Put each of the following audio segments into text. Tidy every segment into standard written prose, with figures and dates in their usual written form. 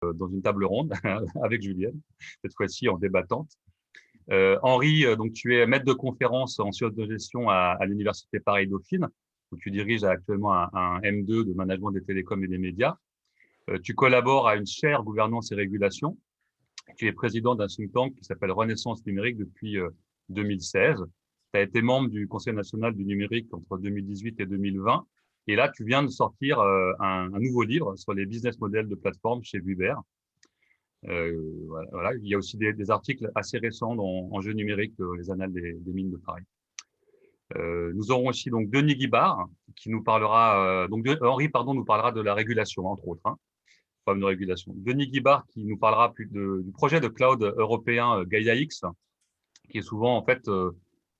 dans une table ronde avec Julienne, cette fois-ci en débattante. Henri, donc tu es maître de conférence en sciences de gestion à l'Université Paris-Dauphine, où tu diriges actuellement un M2 de management des télécoms et des médias. Tu collabores à une chaire gouvernance et régulation. Tu es président d'un think tank qui s'appelle Renaissance numérique depuis 2016. Tu as été membre du Conseil national du numérique entre 2018 et 2020. Et là, tu viens de sortir un nouveau livre sur les business models de plateforme chez Vuber. Voilà. Il y a aussi des articles assez récents en jeu numérique, les annales des mines de Paris. Nous aurons aussi donc Denis Guibard qui nous parlera, Henri, pardon, nous parlera de la régulation, entre autres, hein, problème de régulation. Denis Guibard qui nous parlera plus du projet de cloud européen Gaia-X, qui est souvent en fait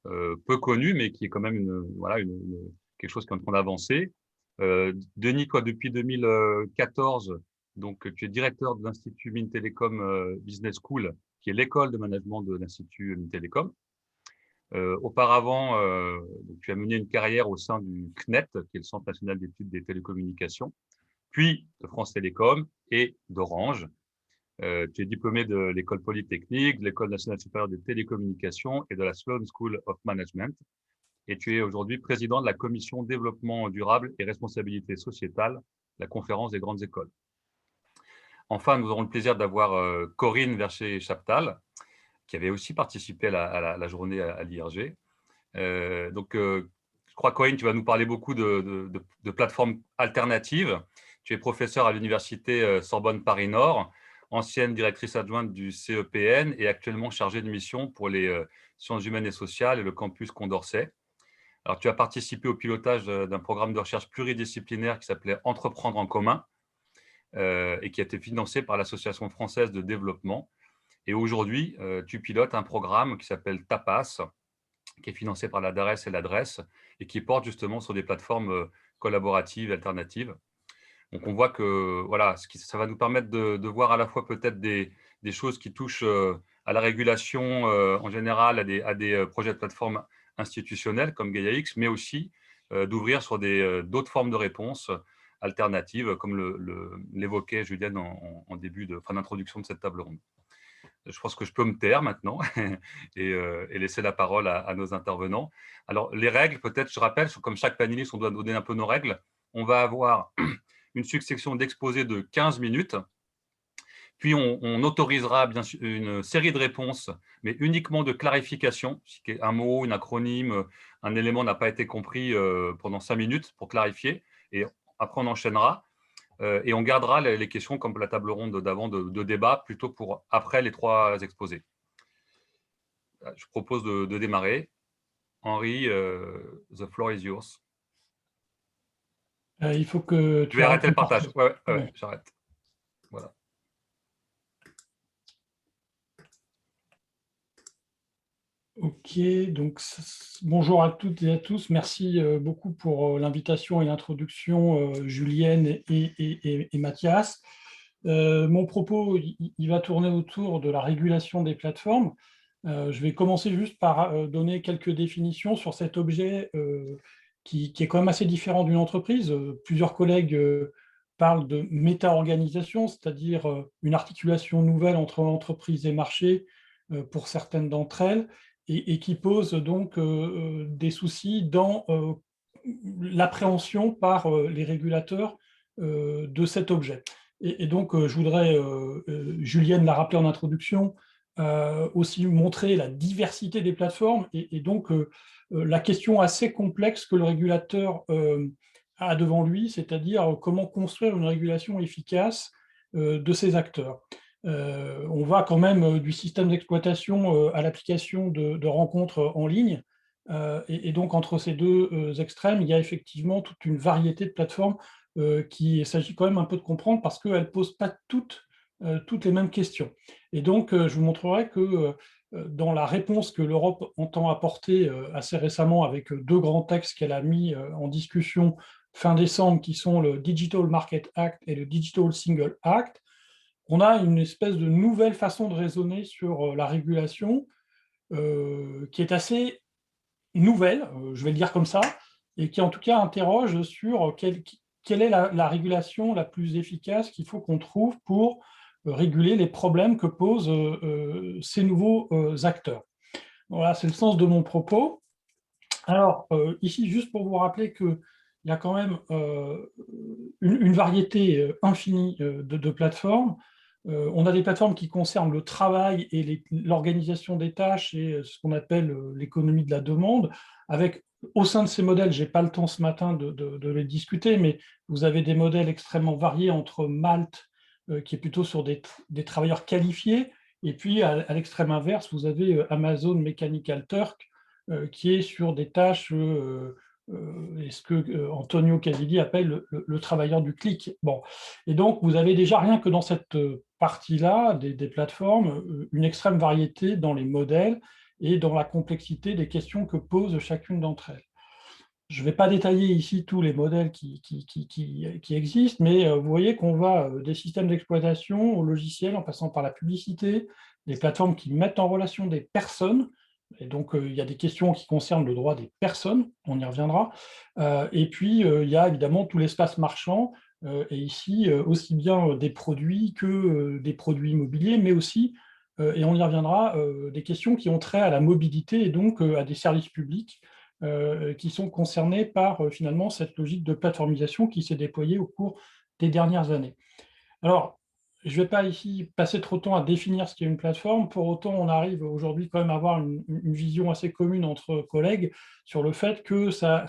peu connu, mais qui est quand même quelque chose qui est en train d'avancer. Denis, toi, depuis 2014, donc tu es directeur de l'Institut Mines Télécom Business School, qui est l'école de management de l'Institut Mines Télécom. Auparavant, donc, tu as mené une carrière au sein du CNET, qui est le Centre national d'études des télécommunications, puis de France Télécom et d'Orange. Tu es diplômé de l'École Polytechnique, de l'École nationale supérieure des télécommunications et de la Sloan School of Management. Et tu es aujourd'hui président de la Commission Développement durable et responsabilité sociétale, la conférence des grandes écoles. Enfin, nous aurons le plaisir d'avoir Corinne Vercher-Chaptal, qui avait aussi participé à la journée à l'IRG. Je crois, Corinne, tu vas nous parler beaucoup de plateformes alternatives. Tu es professeur à l'université Sorbonne Paris-Nord, ancienne directrice adjointe du CEPN et actuellement chargée de mission pour les sciences humaines et sociales et le campus Condorcet. Alors, tu as participé au pilotage d'un programme de recherche pluridisciplinaire qui s'appelait Entreprendre en commun et qui a été financé par l'Association française de développement. Et aujourd'hui, tu pilotes un programme qui s'appelle TAPAS, qui est financé par la DARES et l'ADRES et qui porte justement sur des plateformes collaboratives, alternatives. Donc, on voit que voilà, ça va nous permettre de voir à la fois peut-être des choses qui touchent à la régulation en général, à des projets de plateforme institutionnels comme Gaia-X, mais aussi d'ouvrir sur d'autres formes de réponses alternatives, comme l'évoquait Julienne en début d'introduction de cette table ronde. Je pense que je peux me taire maintenant et laisser la parole à nos intervenants. Alors, les règles, peut-être, je rappelle, comme chaque panéliste, on doit donner un peu nos règles. On va avoir une succession d'exposés de 15 minutes. Puis, on autorisera bien sûr une série de réponses, mais uniquement de clarification. Si un mot, un acronyme, un élément n'a pas été compris pendant 5 minutes pour clarifier. Et après, on enchaînera. Et on gardera les questions comme la table ronde d'avant de débat, plutôt pour après les 3 exposés. Je propose de démarrer. Henri, the floor is yours. Il faut que je vais arrêter le partage. Ouais, j'arrête. Voilà. Ok, donc bonjour à toutes et à tous. Merci beaucoup pour l'invitation et l'introduction, Julienne et Mathias. Mon propos, il va tourner autour de la régulation des plateformes. Je vais commencer juste par donner quelques définitions sur cet objet qui est quand même assez différent d'une entreprise. Plusieurs collègues parlent de méta-organisation, c'est-à-dire une articulation nouvelle entre entreprise et marché pour certaines d'entre elles, et qui pose donc des soucis dans l'appréhension par les régulateurs de cet objet. Et donc, je voudrais, Julienne l'a rappelé en introduction, aussi montrer la diversité des plateformes et donc la question assez complexe que le régulateur a devant lui, c'est-à-dire comment construire une régulation efficace de ces acteurs. On va quand même du système d'exploitation à l'application de rencontres en ligne. Et donc, entre ces deux extrêmes, il y a effectivement toute une variété de plateformes qu'il s'agit quand même un peu de comprendre parce qu'elles ne posent pas toutes les mêmes questions. Et donc, je vous montrerai que dans la réponse que l'Europe entend apporter assez récemment avec 2 grands textes qu'elle a mis en discussion fin décembre, qui sont le Digital Market Act et le Digital Single Act, on a une espèce de nouvelle façon de raisonner sur la régulation qui est assez nouvelle, je vais le dire comme ça, et qui en tout cas interroge sur quelle est la régulation la plus efficace qu'il faut qu'on trouve pour réguler les problèmes que posent ces nouveaux acteurs. Voilà, c'est le sens de mon propos. Alors, ici, juste pour vous rappeler qu'il y a quand même une variété infinie de plateformes. On a des plateformes qui concernent le travail et l'organisation des tâches et ce qu'on appelle l'économie de la demande, avec au sein de ces modèles, je n'ai pas le temps ce matin de les discuter, mais vous avez des modèles extrêmement variés entre Malte, qui est plutôt sur des travailleurs qualifiés, et puis à l'extrême inverse, vous avez Amazon Mechanical Turk, qui est sur des tâches, et ce que Antonio Cavilli appelle le travailleur du clic. Bon. Et donc, vous avez déjà, rien que dans cette partie-là des plateformes, une extrême variété dans les modèles et dans la complexité des questions que pose chacune d'entre elles. Je ne vais pas détailler ici tous les modèles qui existent, mais vous voyez qu'on va des systèmes d'exploitation au logiciel, en passant par la publicité, des plateformes qui mettent en relation des personnes, et donc il y a des questions qui concernent le droit des personnes, on y reviendra, et puis il y a évidemment tout l'espace marchand, et ici aussi bien des produits que des produits immobiliers, mais aussi, et on y reviendra, des questions qui ont trait à la mobilité et donc à des services publics, qui sont concernés par finalement cette logique de plateformisation qui s'est déployée au cours des dernières années. Alors, je ne vais pas ici passer trop de temps à définir ce qu'est une plateforme, pour autant on arrive aujourd'hui quand même à avoir une vision assez commune entre collègues sur le fait que ça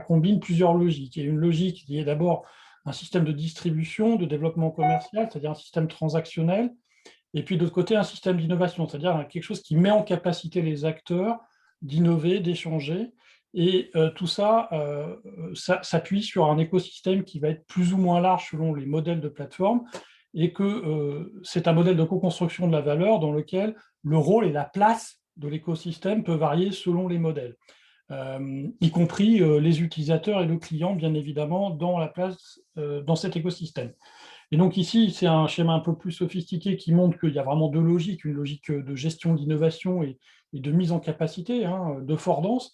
combine plusieurs logiques. Il y a une logique qui est d'abord un système de distribution, de développement commercial, c'est-à-dire un système transactionnel, et puis de l'autre côté un système d'innovation, c'est-à-dire quelque chose qui met en capacité les acteurs d'innover, d'échanger, et tout ça, ça s'appuie sur un écosystème qui va être plus ou moins large selon les modèles de plateforme, et que c'est un modèle de co-construction de la valeur dans lequel le rôle et la place de l'écosystème peut varier selon les modèles, y compris les utilisateurs et le client, bien évidemment, dans la place dans cet écosystème. Et donc ici, c'est un schéma un peu plus sophistiqué qui montre qu'il y a vraiment deux logiques, une logique de gestion d'innovation et de mise en capacité, hein, de fordance,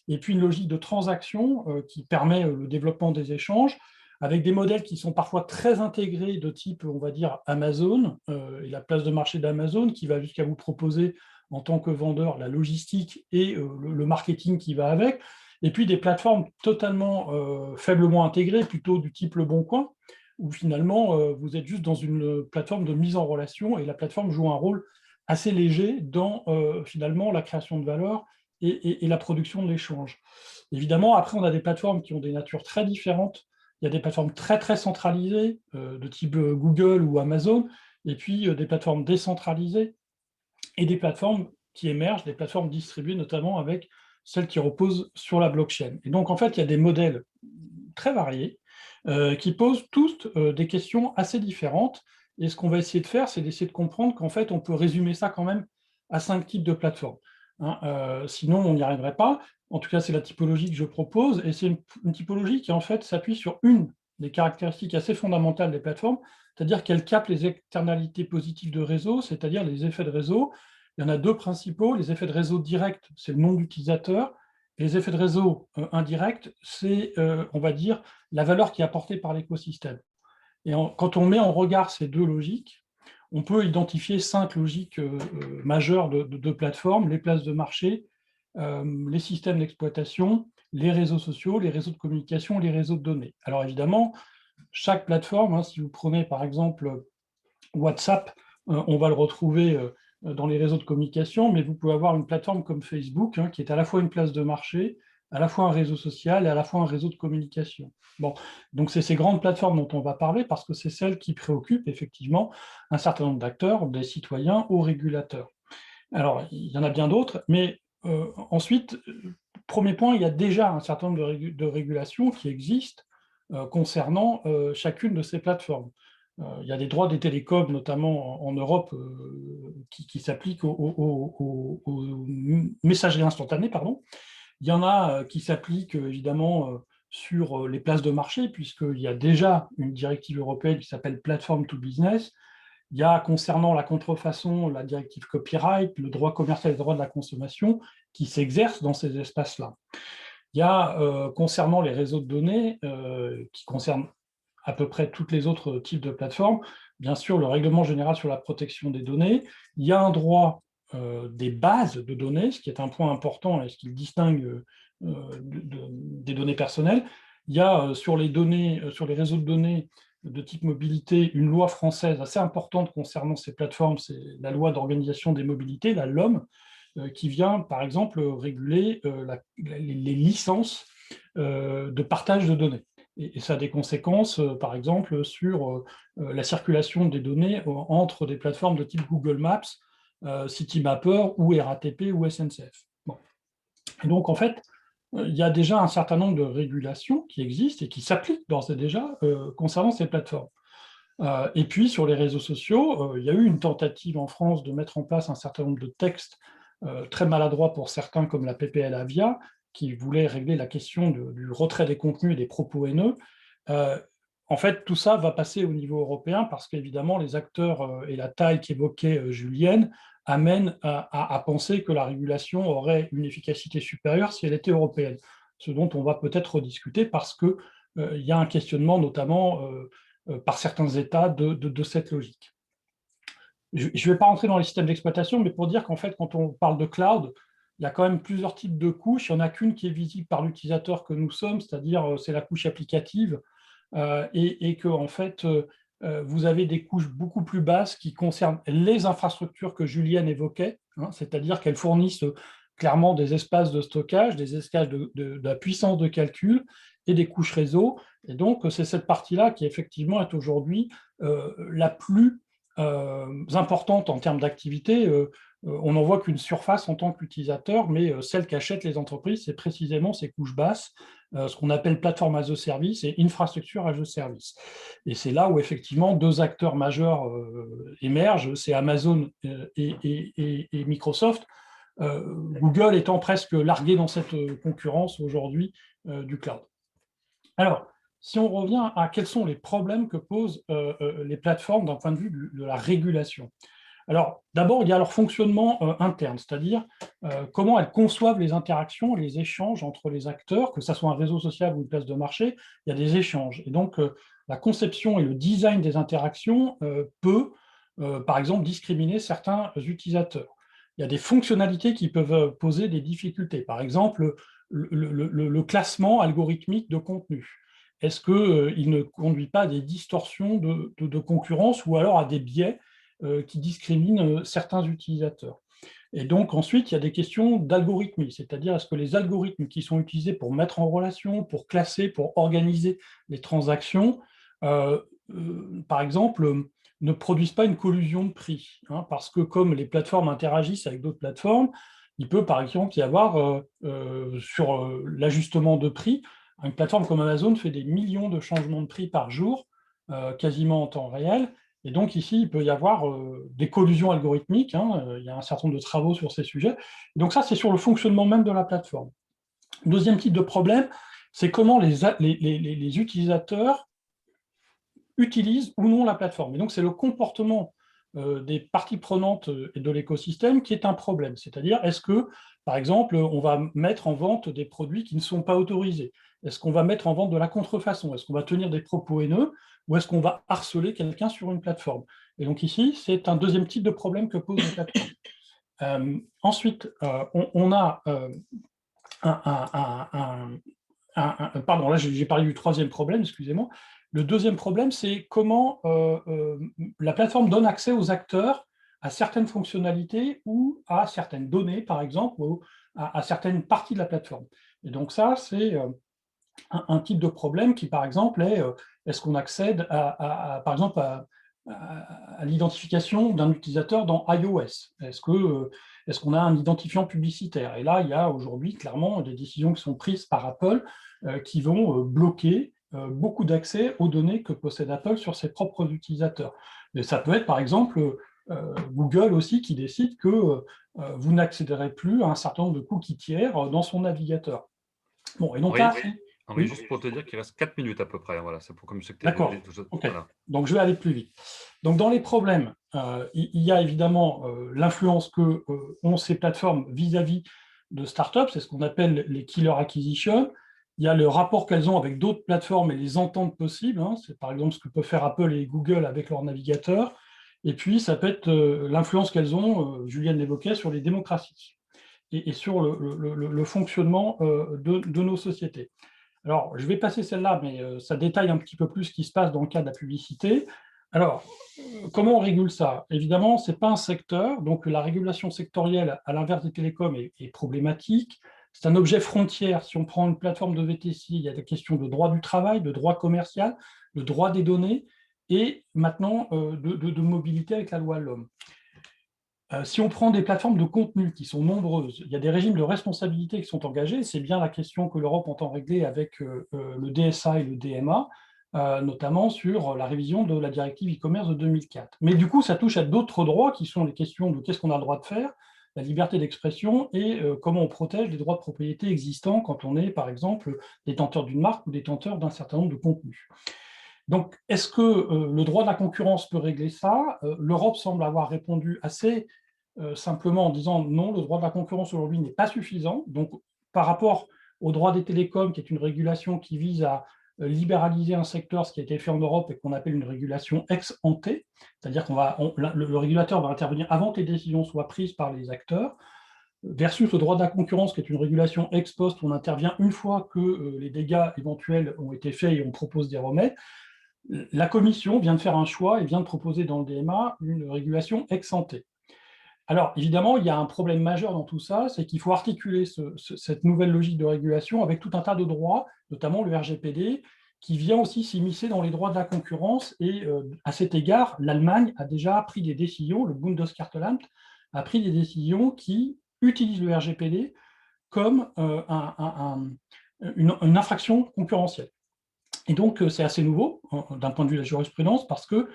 et puis une logique de transaction qui permet le développement des échanges, avec des modèles qui sont parfois très intégrés de type, on va dire, Amazon, et la place de marché d'Amazon, qui va jusqu'à vous proposer en tant que vendeur la logistique et le marketing qui va avec, et puis des plateformes totalement faiblement intégrées, plutôt du type Le Bon Coin, où finalement, vous êtes juste dans une plateforme de mise en relation, et la plateforme joue un rôle assez léger dans finalement la création de valeur et la production de l'échange. Évidemment, après, on a des plateformes qui ont des natures très différentes. Il y a des plateformes très, très centralisées, de type Google ou Amazon, et puis des plateformes décentralisées, et des plateformes qui émergent, des plateformes distribuées, notamment avec celles qui reposent sur la blockchain. Et donc, en fait, il y a des modèles très variés, qui posent tous des questions assez différentes. Et ce qu'on va essayer de faire, c'est d'essayer de comprendre qu'en fait, on peut résumer ça quand même à 5 types de plateformes, hein. Sinon, on n'y arriverait pas. En tout cas, c'est la typologie que je propose, et c'est une typologie qui en fait s'appuie sur une des caractéristiques assez fondamentales des plateformes, c'est-à-dire qu'elles captent les externalités positives de réseau, c'est-à-dire les effets de réseau. Il y en a deux principaux. Les effets de réseau directs, c'est le nombre d'utilisateurs. Les effets de réseau indirects, c'est, on va dire, la valeur qui est apportée par l'écosystème. Et quand on met en regard ces deux logiques, on peut identifier 5 logiques majeures de plateformes: les places de marché, les systèmes d'exploitation, les réseaux sociaux, les réseaux de communication, les réseaux de données. Alors évidemment, chaque plateforme, hein, si vous prenez par exemple WhatsApp, on va le retrouver dans les réseaux de communication, mais vous pouvez avoir une plateforme comme Facebook, hein, qui est à la fois une place de marché, à la fois un réseau social et à la fois un réseau de communication. Bon, donc c'est ces grandes plateformes dont on va parler, parce que c'est celles qui préoccupent effectivement un certain nombre d'acteurs, des citoyens aux régulateurs. Alors, il y en a bien d'autres, mais ensuite, premier point, il y a déjà un certain nombre de régulations qui existent concernant chacune de ces plateformes. Il y a des droits des télécoms, notamment en Europe, qui s'appliquent aux messageries instantanées, pardon. Il y en a qui s'appliquent évidemment sur les places de marché, puisqu'il y a déjà une directive européenne qui s'appelle Platform to Business. Il y a, concernant la contrefaçon, la directive copyright, le droit commercial et le droit de la consommation qui s'exercent dans ces espaces-là. Il y a, concernant les réseaux de données, qui concernent à peu près tous les autres types de plateformes, bien sûr le règlement général sur la protection des données, il y a un droit des bases de données, ce qui est un point important et ce qui le distingue des données personnelles. Il y a sur les données, sur les réseaux de données de type mobilité, une loi française assez importante concernant ces plateformes, c'est la loi d'organisation des mobilités, la LOM, qui vient, par exemple, réguler les licences de partage de données. Et ça a des conséquences, par exemple, sur la circulation des données entre des plateformes de type Google Maps, Citymapper ou RATP ou SNCF. Bon. Et donc, en fait, il y a déjà un certain nombre de régulations qui existent et qui s'appliquent d'ores et déjà concernant ces plateformes. Et puis, sur les réseaux sociaux, il y a eu une tentative en France de mettre en place un certain nombre de textes très maladroits pour certains, comme la PPL Avia, qui voulait régler la question du retrait des contenus et des propos haineux. En fait, tout ça va passer au niveau européen parce qu'évidemment, les acteurs et la taille qu'évoquait Julienne amènent à penser que la régulation aurait une efficacité supérieure si elle était européenne, ce dont on va peut-être rediscuter parce qu'il y a un questionnement notamment par certains États de cette logique. Je ne vais pas rentrer dans les systèmes d'exploitation, mais pour dire qu'en fait, quand on parle de cloud, il y a quand même plusieurs types de couches. Il n'y en a qu'une qui est visible par l'utilisateur que nous sommes, c'est-à-dire c'est la couche applicative, et que en fait, vous avez des couches beaucoup plus basses qui concernent les infrastructures que Julienne évoquait, hein, c'est-à-dire qu'elles fournissent clairement des espaces de stockage, des espaces de la puissance de calcul et des couches réseau. Et donc, c'est cette partie-là qui effectivement est aujourd'hui la plus importante en termes d'activité. On n'en voit qu'une surface en tant qu'utilisateur, mais celle qu'achètent les entreprises, c'est précisément ces couches basses, ce qu'on appelle plateforme as a service et infrastructure as a service. Et c'est là où effectivement deux acteurs majeurs émergent, c'est Amazon et Microsoft, Google étant presque largué dans cette concurrence aujourd'hui du cloud. Alors, si on revient à quels sont les problèmes que posent les plateformes d'un point de vue de la régulation. Alors, d'abord, il y a leur fonctionnement interne, c'est-à-dire comment elles conçoivent les interactions, les échanges entre les acteurs, que ce soit un réseau social ou une place de marché, il y a des échanges. Et donc, la conception et le design des interactions peut, par exemple, discriminer certains utilisateurs. Il y a des fonctionnalités qui peuvent poser des difficultés. Par exemple, le classement algorithmique de contenu. Est-ce qu'il ne conduit pas à des distorsions de concurrence ou alors à des biais qui discriminent certains utilisateurs? Et donc ensuite, il y a des questions d'algorithmie, c'est-à-dire est-ce que les algorithmes qui sont utilisés pour mettre en relation, pour classer, pour organiser les transactions, par exemple, ne produisent pas une collusion de prix, hein, parce que comme les plateformes interagissent avec d'autres plateformes, il peut par exemple y avoir sur l'ajustement de prix, une plateforme comme Amazon fait des millions de changements de prix par jour, quasiment en temps réel, et donc ici, il peut y avoir des collusions algorithmiques, hein, il y a un certain nombre de travaux sur ces sujets. Et donc ça, c'est sur le fonctionnement même de la plateforme. Deuxième type de problème, c'est comment les utilisateurs utilisent ou non la plateforme. Et donc c'est le comportement des parties prenantes et de l'écosystème qui est un problème. C'est-à-dire, est-ce que, par exemple, on va mettre en vente des produits qui ne sont pas autorisés? Est-ce qu'on va mettre en vente de la contrefaçon? Est-ce qu'on va tenir des propos haineux? Ou est-ce qu'on va harceler quelqu'un sur une plateforme? Et donc ici, c'est un deuxième type de problème que posent les plateformes. Ensuite, on a pardon, là j'ai parlé du troisième problème, excusez-moi. Le deuxième problème, c'est comment la plateforme donne accès aux acteurs à certaines fonctionnalités ou à certaines données, par exemple, ou à certaines parties de la plateforme. Et donc ça, c'est un type de problème qui, par exemple, est est-ce qu'on accède par exemple, à l'identification d'un utilisateur dans iOS? Est-ce qu'on a un identifiant publicitaire? Et là, il y a aujourd'hui clairement des décisions qui sont prises par Apple qui vont bloquer beaucoup d'accès aux données que possède Apple sur ses propres utilisateurs. Mais ça peut être, par exemple, Google aussi qui décide que vous n'accéderez plus à un certain nombre de cookies tiers dans son navigateur. Bon, et donc là, Henri, juste pour te dire qu'il reste 4 minutes à peu près. Voilà, c'est pour comme je sais que tu es d'accord. Okay. Voilà. Donc je vais aller plus vite. Donc dans les problèmes, il y a évidemment l'influence que ont ces plateformes vis-à-vis de startups, c'est ce qu'on appelle les killer acquisitions. Il y a le rapport qu'elles ont avec d'autres plateformes et les ententes possibles, hein. C'est par exemple ce que peuvent faire Apple et Google avec leur navigateur. Et puis, ça peut être l'influence qu'elles ont, Julienne l'évoquait, sur les démocraties et sur le fonctionnement de nos sociétés. Alors, je vais passer celle-là, mais ça détaille un petit peu plus ce qui se passe dans le cas de la publicité. Alors, comment on régule ça? Évidemment, ce n'est pas un secteur, donc la régulation sectorielle, à l'inverse des télécoms, est problématique. C'est un objet frontière. Si on prend une plateforme de VTC, il y a des questions de droit du travail, de droit commercial, de droit des données, et maintenant de mobilité avec la loi de l'homme. Si on prend des plateformes de contenu qui sont nombreuses, il y a des régimes de responsabilité qui sont engagés. C'est bien la question que l'Europe entend régler avec le DSA et le DMA, notamment sur la révision de la directive e-commerce de 2004. Mais du coup, ça touche à d'autres droits qui sont les questions de qu'est-ce qu'on a le droit de faire, la liberté d'expression et comment on protège les droits de propriété existants quand on est, par exemple, détenteur d'une marque ou détenteur d'un certain nombre de contenus. Donc, est-ce que le droit de la concurrence peut régler ça? L'Europe semble avoir répondu assez simplement en disant non, le droit de la concurrence aujourd'hui n'est pas suffisant. Donc, par rapport au droit des télécoms, qui est une régulation qui vise à libéraliser un secteur, ce qui a été fait en Europe et qu'on appelle une régulation ex ante, c'est-à-dire le régulateur va intervenir avant que les décisions soient prises par les acteurs, versus le droit de la concurrence, qui est une régulation ex post, où on intervient une fois que les dégâts éventuels ont été faits et on propose des remèdes. La Commission vient de faire un choix et vient de proposer dans le DMA une régulation ex ante. Alors, évidemment, il y a un problème majeur dans tout ça, c'est qu'il faut articuler cette nouvelle logique de régulation avec tout un tas de droits, notamment le RGPD, qui vient aussi s'immiscer dans les droits de la concurrence. Et à cet égard, l'Allemagne a déjà pris des décisions, le Bundeskartellamt a pris des décisions qui utilisent le RGPD comme une infraction concurrentielle. Et donc, c'est assez nouveau d'un point de vue de la jurisprudence parce que,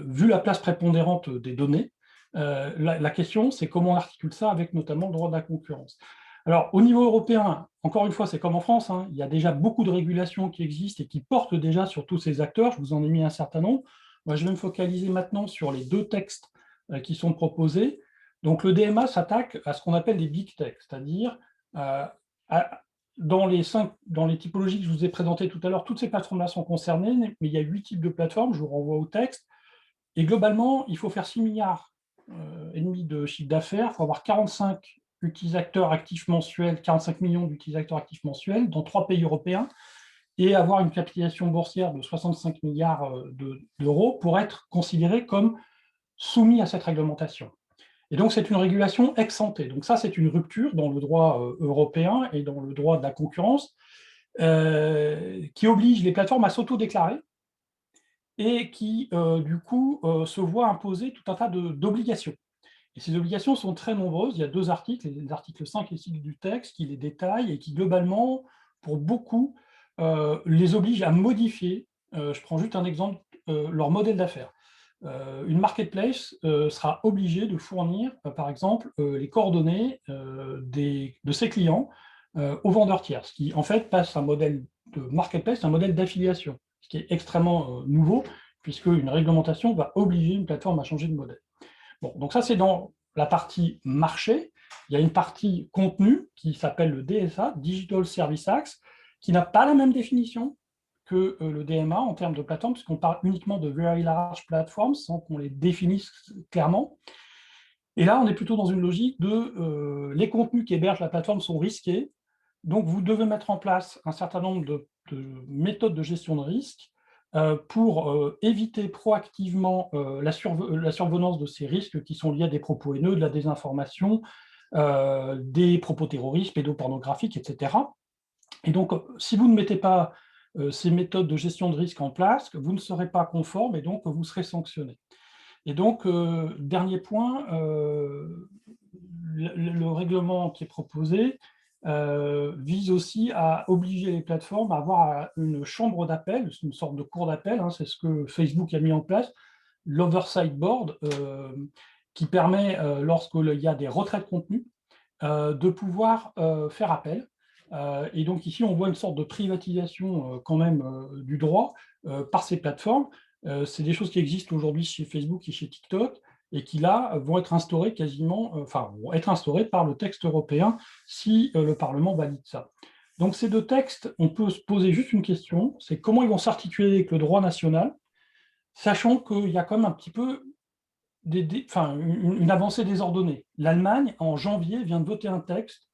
vu la place prépondérante des données, la question, c'est comment on articule ça avec notamment le droit de la concurrence. Alors, au niveau européen, encore une fois, c'est comme en France, hein, il y a déjà beaucoup de régulations qui existent et qui portent déjà sur tous ces acteurs. Je vous en ai mis un certain nombre. Moi, je vais me focaliser maintenant sur les deux textes qui sont proposés. Donc, le DMA s'attaque à ce qu'on appelle les big tech, c'est-à-dire dans les typologies que je vous ai présentées tout à l'heure, toutes ces plateformes-là sont concernées, mais il y a 8 types de plateformes, je vous renvoie au texte. Et globalement, il faut faire 6 milliards et demi de chiffre d'affaires, il faut avoir 45 utilisateurs actifs mensuels, 45 millions d'utilisateurs actifs mensuels dans 3 pays européens, et avoir une capitalisation boursière de 65 milliards d'euros pour être considéré comme soumis à cette réglementation. Et donc, c'est une régulation ex ante. Donc ça, c'est une rupture dans le droit européen et dans le droit de la concurrence qui oblige les plateformes à s'auto-déclarer et qui, du coup, se voit imposer tout un tas d'obligations. Et ces obligations sont très nombreuses. Il y a 2 articles, les articles 5 et 6 du texte, qui les détaillent et qui, globalement, pour beaucoup, les obligent à modifier, je prends juste un exemple, leur modèle d'affaires. Une marketplace sera obligée de fournir, par exemple, les coordonnées de ses clients aux vendeurs tiers, ce qui, en fait, passe un modèle de marketplace à un modèle d'affiliation, ce qui est extrêmement nouveau, puisque une réglementation va obliger une plateforme à changer de modèle. Bon, donc ça, c'est dans la partie marché. Il y a une partie contenu qui s'appelle le DSA, Digital Service Act, qui n'a pas la même définition que le DMA en termes de plateforme, puisqu'on parle uniquement de very large platforms sans qu'on les définisse clairement. Et là, on est plutôt dans une logique de les contenus qui hébergent la plateforme sont risqués, donc vous devez mettre en place un certain nombre de méthodes de gestion de risque pour éviter proactivement la survenance de ces risques qui sont liés à des propos haineux, de la désinformation, des propos terroristes, pédopornographiques, etc. Et donc, si vous ne mettez pas ces méthodes de gestion de risque en place, vous ne serez pas conforme et donc vous serez sanctionné. Et donc, dernier point, le règlement qui est proposé vise aussi à obliger les plateformes à avoir une chambre d'appel, une sorte de cour d'appel, hein, c'est ce que Facebook a mis en place, l'Oversight Board, qui permet, lorsqu'il y a des retraits de contenu, de pouvoir faire appel. Et donc ici, on voit une sorte de privatisation quand même du droit par ces plateformes. C'est des choses qui existent aujourd'hui chez Facebook et chez TikTok, et qui là vont être instaurées vont être instaurées par le texte européen si le Parlement valide ça. Donc ces deux textes, on peut se poser juste une question, c'est comment ils vont s'articuler avec le droit national, sachant qu'il y a quand même un petit peu une avancée désordonnée. L'Allemagne, en janvier, vient de voter un texte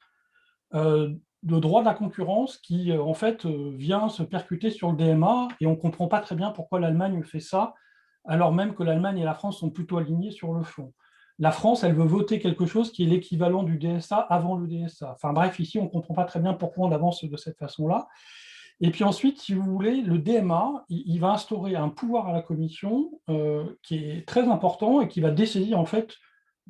de droit de la concurrence qui, en fait, vient se percuter sur le DMA, et on ne comprend pas très bien pourquoi l'Allemagne fait ça, alors même que l'Allemagne et la France sont plutôt alignées sur le fond. La France, elle veut voter quelque chose qui est l'équivalent du DSA avant le DSA. Enfin bref, ici, on ne comprend pas très bien pourquoi on avance de cette façon-là. Et puis ensuite, si vous voulez, le DMA, il va instaurer un pouvoir à la Commission qui est très important et qui va dessaisir en fait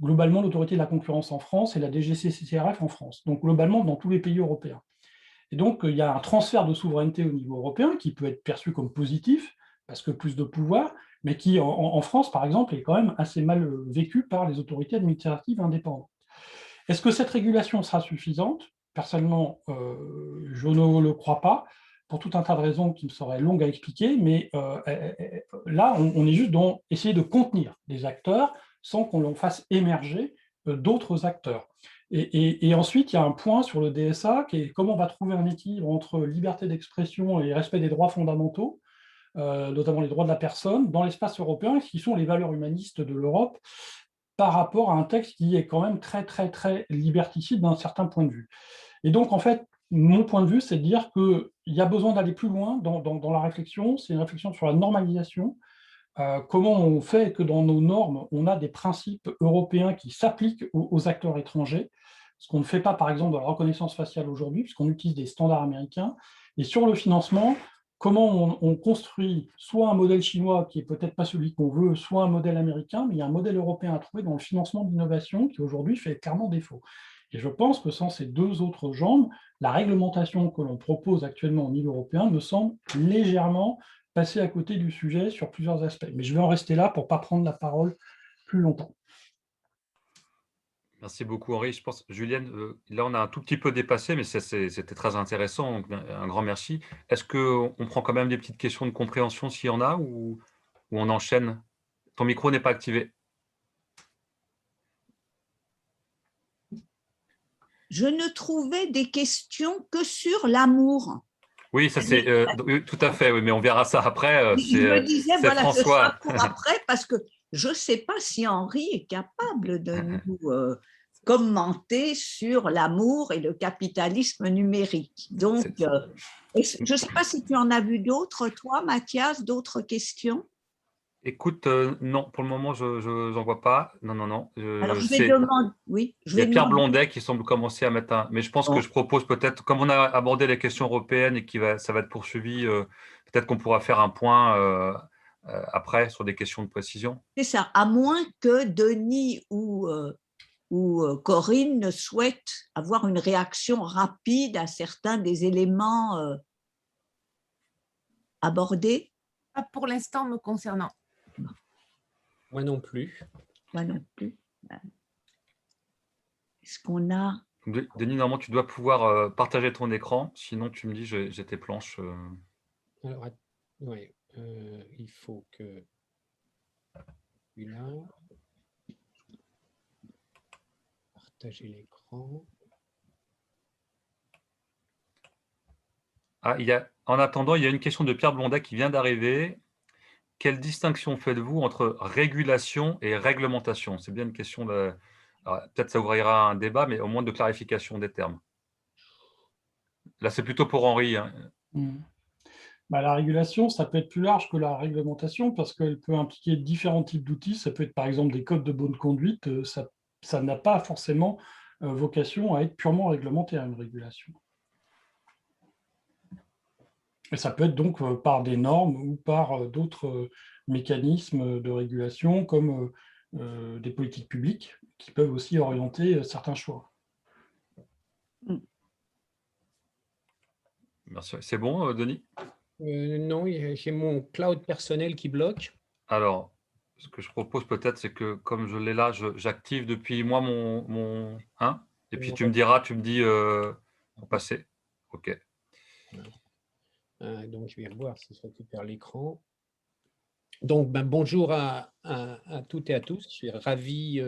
globalement l'autorité de la concurrence en France et la DGCCRF en France, donc globalement dans tous les pays européens. Et donc, il y a un transfert de souveraineté au niveau européen qui peut être perçu comme positif, parce que plus de pouvoir, mais qui, en France, par exemple, est quand même assez mal vécu par les autorités administratives indépendantes. Est-ce que cette régulation sera suffisante? Personnellement, je ne le crois pas, pour tout un tas de raisons qui me seraient longues à expliquer, mais là, on est juste dans essayer de contenir des acteurs sans qu'on l'en fasse émerger d'autres acteurs. Et ensuite, il y a un point sur le DSA qui est comment on va trouver un équilibre entre liberté d'expression et respect des droits fondamentaux, notamment les droits de la personne, dans l'espace européen, qui sont les valeurs humanistes de l'Europe, par rapport à un texte qui est quand même très, très, très liberticide d'un certain point de vue. Et donc, en fait, mon point de vue, c'est de dire qu'il y a besoin d'aller plus loin dans la réflexion. C'est une réflexion sur la normalisation. Comment on fait que dans nos normes, on a des principes européens qui s'appliquent aux acteurs étrangers, ce qu'on ne fait pas, par exemple, dans la reconnaissance faciale aujourd'hui, puisqu'on utilise des standards américains. Et sur le financement, comment on construit soit un modèle chinois qui est peut-être pas celui qu'on veut, soit un modèle américain, mais il y a un modèle européen à trouver dans le financement de l'innovation qui aujourd'hui fait clairement défaut. Et je pense que sans ces deux autres jambes, la réglementation que l'on propose actuellement au niveau européen me semble légèrement passer à côté du sujet sur plusieurs aspects. Mais je vais en rester là pour ne pas prendre la parole plus longtemps. Merci beaucoup, Henri. Je pense, Julienne, là, on a un tout petit peu dépassé, mais c'était très intéressant. Donc, un grand merci. Est-ce qu'on prend quand même des petites questions de compréhension s'il y en a, ou on enchaîne? Ton micro n'est pas activé. Je ne trouvais des questions que sur l'amour. Oui, ça c'est tout à fait, oui, mais on verra ça après. Je me disais, voilà, ce sera François. pour après, parce que je ne sais pas si Henri est capable de nous commenter sur l'amour et le capitalisme numérique. Donc, je ne sais pas si tu en as vu d'autres, toi, Mathias, d'autres questions? Écoute, non, pour le moment, je n'en vois pas. Non, non, non. Alors, je vais demander. Oui, je Il y vais a Pierre demander. Blondet qui semble commencer à mettre un. Mais je pense que je propose peut-être, comme on a abordé les questions européennes et ça va être poursuivi, peut-être qu'on pourra faire un point après sur des questions de précision. C'est ça, à moins que Denis ou Corinne ne souhaitent avoir une réaction rapide à certains des éléments abordés. Pas pour l'instant me concernant. Moi non plus. Moi non plus. Est-ce qu'on a… Denis, normalement, tu dois pouvoir partager ton écran. Sinon, tu me dis, j'ai tes planches. Alors, ouais, il faut que… Là. Partager l'écran. Ah, en attendant, il y a une question de Pierre Blondet qui vient d'arriver. Quelle distinction faites-vous entre régulation et réglementation? C'est bien une question de… Peut-être ça ouvrira un débat, mais au moins de clarification des termes. Là, c'est plutôt pour Henri. Hein. Bah, la régulation, ça peut être plus large que la réglementation parce qu'elle peut impliquer différents types d'outils. Ça peut être par exemple des codes de bonne conduite. Ça n'a pas forcément vocation à être purement réglementaire, une régulation. Et ça peut être donc par des normes ou par d'autres mécanismes de régulation comme des politiques publiques qui peuvent aussi orienter certains choix. Merci. C'est bon, Denis? Non, j'ai mon cloud personnel qui bloque. Alors, ce que je propose peut-être, c'est que comme je l'ai là, j'active depuis moi mon hein, et puis tu me diras, tu me dis pour passer. OK. Donc, je vais revoir si ça récupère l'écran. Donc, bonjour à toutes et à tous. Je suis ravi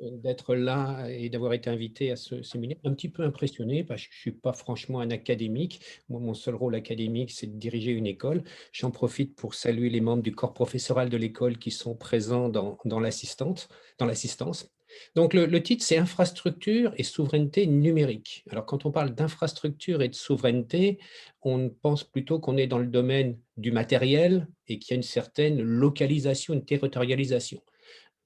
d'être là et d'avoir été invité à ce séminaire. Un petit peu impressionné parce que je ne suis pas franchement un académique. Moi, mon seul rôle académique, c'est de diriger une école. J'en profite pour saluer les membres du corps professoral de l'école qui sont présents dans l'assistance. Donc, le titre, c'est Infrastructure et souveraineté numérique. Alors, quand on parle d'infrastructure et de souveraineté, on pense plutôt qu'on est dans le domaine du matériel et qu'il y a une certaine localisation, une territorialisation.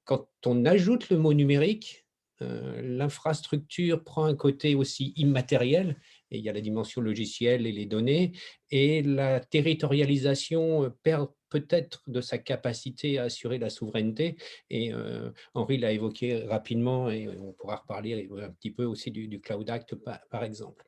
Quand on ajoute le mot numérique, l'infrastructure prend un côté aussi immatériel, et il y a la dimension logicielle et les données, et la territorialisation perd peut-être de sa capacité à assurer la souveraineté, et Henri l'a évoqué rapidement, et on pourra reparler un petit peu aussi du Cloud Act par exemple.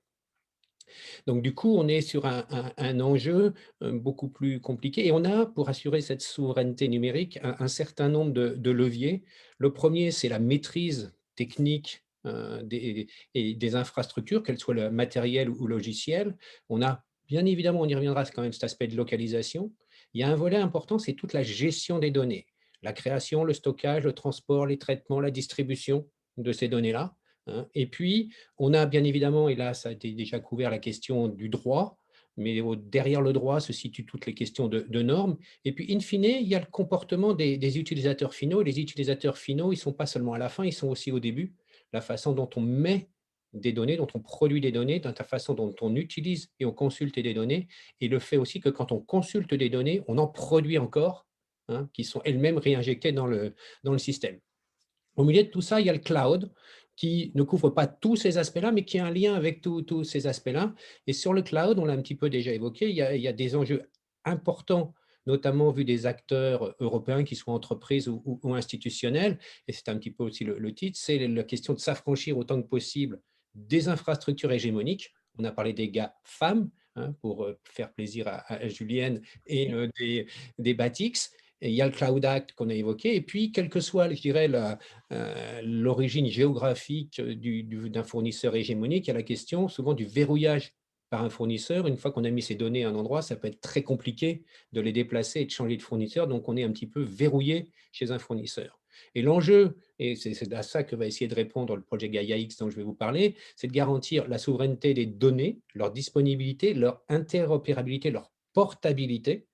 Donc, du coup, on est sur un enjeu beaucoup plus compliqué et on a, pour assurer cette souveraineté numérique, un certain nombre de leviers. Le premier, c'est la maîtrise technique des infrastructures, qu'elles soient matérielles ou logicielles. On a, bien évidemment, on y reviendra, c'est quand même cet aspect de localisation. Il y a un volet important, c'est toute la gestion des données, la création, le stockage, le transport, les traitements, la distribution de ces données-là. Et puis, on a bien évidemment, et là ça a été déjà couvert, la question du droit, mais derrière le droit se situent toutes les questions de normes. Et puis, in fine, il y a le comportement des utilisateurs finaux. Et les utilisateurs finaux, ils ne sont pas seulement à la fin, ils sont aussi au début. La façon dont on met des données, dont on produit des données, dans la façon dont on utilise et on consulte des données, et le fait aussi que quand on consulte des données, on en produit encore, qui sont elles-mêmes réinjectées dans le système. Au milieu de tout ça, il y a le cloud qui ne couvre pas tous ces aspects-là, mais qui a un lien avec tous ces aspects-là. Et sur le cloud, on l'a un petit peu déjà évoqué, il y a des enjeux importants, notamment vu des acteurs européens qui soient entreprises ou institutionnels. Et c'est un petit peu aussi le titre, c'est la question de s'affranchir autant que possible des infrastructures hégémoniques. On a parlé des GAFAM, pour faire plaisir à Julienne, et des BATX. Et il y a le Cloud Act qu'on a évoqué, et puis, quelle que soit, je dirais, l'origine géographique d'un fournisseur hégémonique, il y a la question souvent du verrouillage par un fournisseur. Une fois qu'on a mis ces données à un endroit, ça peut être très compliqué de les déplacer et de changer de fournisseur, donc on est un petit peu verrouillé chez un fournisseur. Et l'enjeu, et c'est à ça que va essayer de répondre le projet Gaia-X dont je vais vous parler, c'est de garantir la souveraineté des données, leur disponibilité, leur interopérabilité, leur portabilité,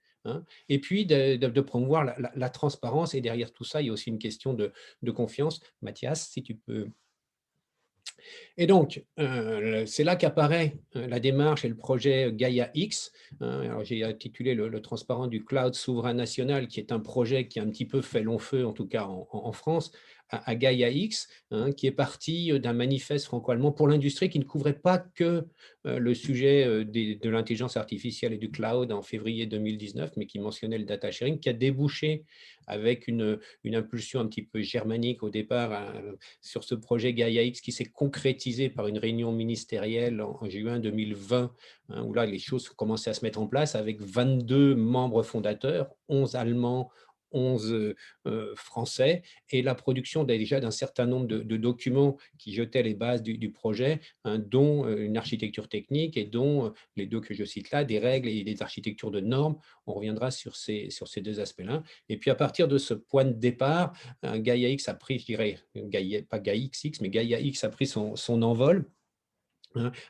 et puis de promouvoir la transparence. Et derrière tout ça, il y a aussi une question de confiance. Mathias, si tu peux. Et donc, c'est là qu'apparaît la démarche et le projet Gaia-X. Alors, j'ai intitulé le transparent du cloud souverain national, qui est un projet qui a un petit peu fait long feu, en tout cas en France, à Gaia-X, qui est parti d'un manifeste franco-allemand pour l'industrie qui ne couvrait pas que le sujet de l'intelligence artificielle et du cloud en février 2019, mais qui mentionnait le data sharing, qui a débouché avec une impulsion un petit peu germanique au départ sur ce projet Gaia-X qui s'est concrétisé par une réunion ministérielle en juin 2020, où là les choses commençaient à se mettre en place avec 22 membres fondateurs, 11 Allemands, 11 Français, et la production déjà d'un certain nombre de documents qui jetaient les bases du projet, dont une architecture technique et dont les deux que je cite là, des règles et des architectures de normes. On reviendra sur ces deux aspects-là. Et puis à partir de ce point de départ, Gaia-X a pris, je dirais, pas Gaia-XX, mais Gaia-X a pris son envol,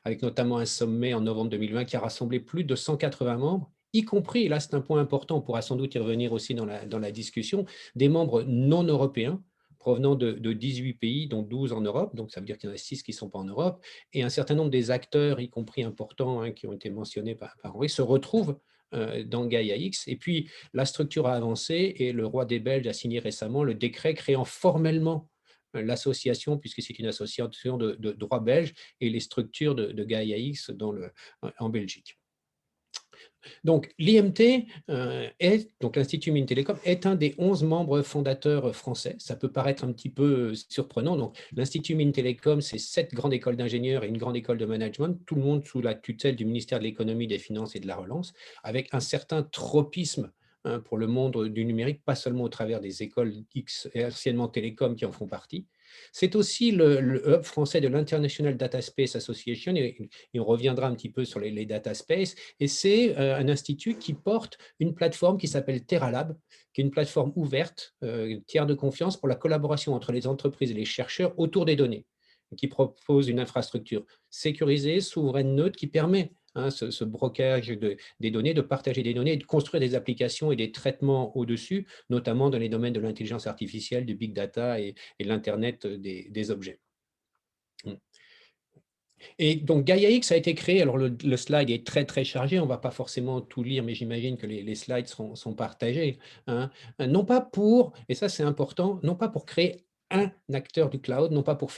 avec notamment un sommet en novembre 2020 qui a rassemblé plus de 180 membres, y compris, et là c'est un point important, on pourra sans doute y revenir aussi dans la discussion, des membres non européens provenant de 18 pays, dont 12 en Europe, donc ça veut dire qu'il y en a 6 qui ne sont pas en Europe, et un certain nombre des acteurs, y compris importants, qui ont été mentionnés par Henri, se retrouvent dans Gaia-X. Et puis la structure a avancé et le roi des Belges a signé récemment le décret créant formellement l'association, puisque c'est une association de droit belge, et les structures de Gaia-X en Belgique. Donc, l'IMT, donc l'Institut Mines Télécom, est un des 11 membres fondateurs français. Ça peut paraître un petit peu surprenant. Donc, l'Institut Mines Télécom, c'est 7 grandes écoles d'ingénieurs et une grande école de management, tout le monde sous la tutelle du ministère de l'Économie, des Finances et de la Relance, avec un certain tropisme hein, pour le monde du numérique, pas seulement au travers des écoles X et anciennement télécom qui en font partie. C'est aussi le hub français de l'International Data Space Association, et on reviendra un petit peu sur les data space, et c'est un institut qui porte une plateforme qui s'appelle TerraLab, qui est une plateforme ouverte, tiers de confiance pour la collaboration entre les entreprises et les chercheurs autour des données, qui propose une infrastructure sécurisée, souveraine, neutre, qui permet ce brocage des données, de partager des données et de construire des applications et des traitements au-dessus, notamment dans les domaines de l'intelligence artificielle, du big data et de l'Internet des objets. Et donc GaiaX a été créé, alors le slide est très très chargé, on ne va pas forcément tout lire, mais j'imagine que les slides sont partagés, hein. Non pas pour, et ça c'est important, non pas pour créer un acteur du cloud, non pas pour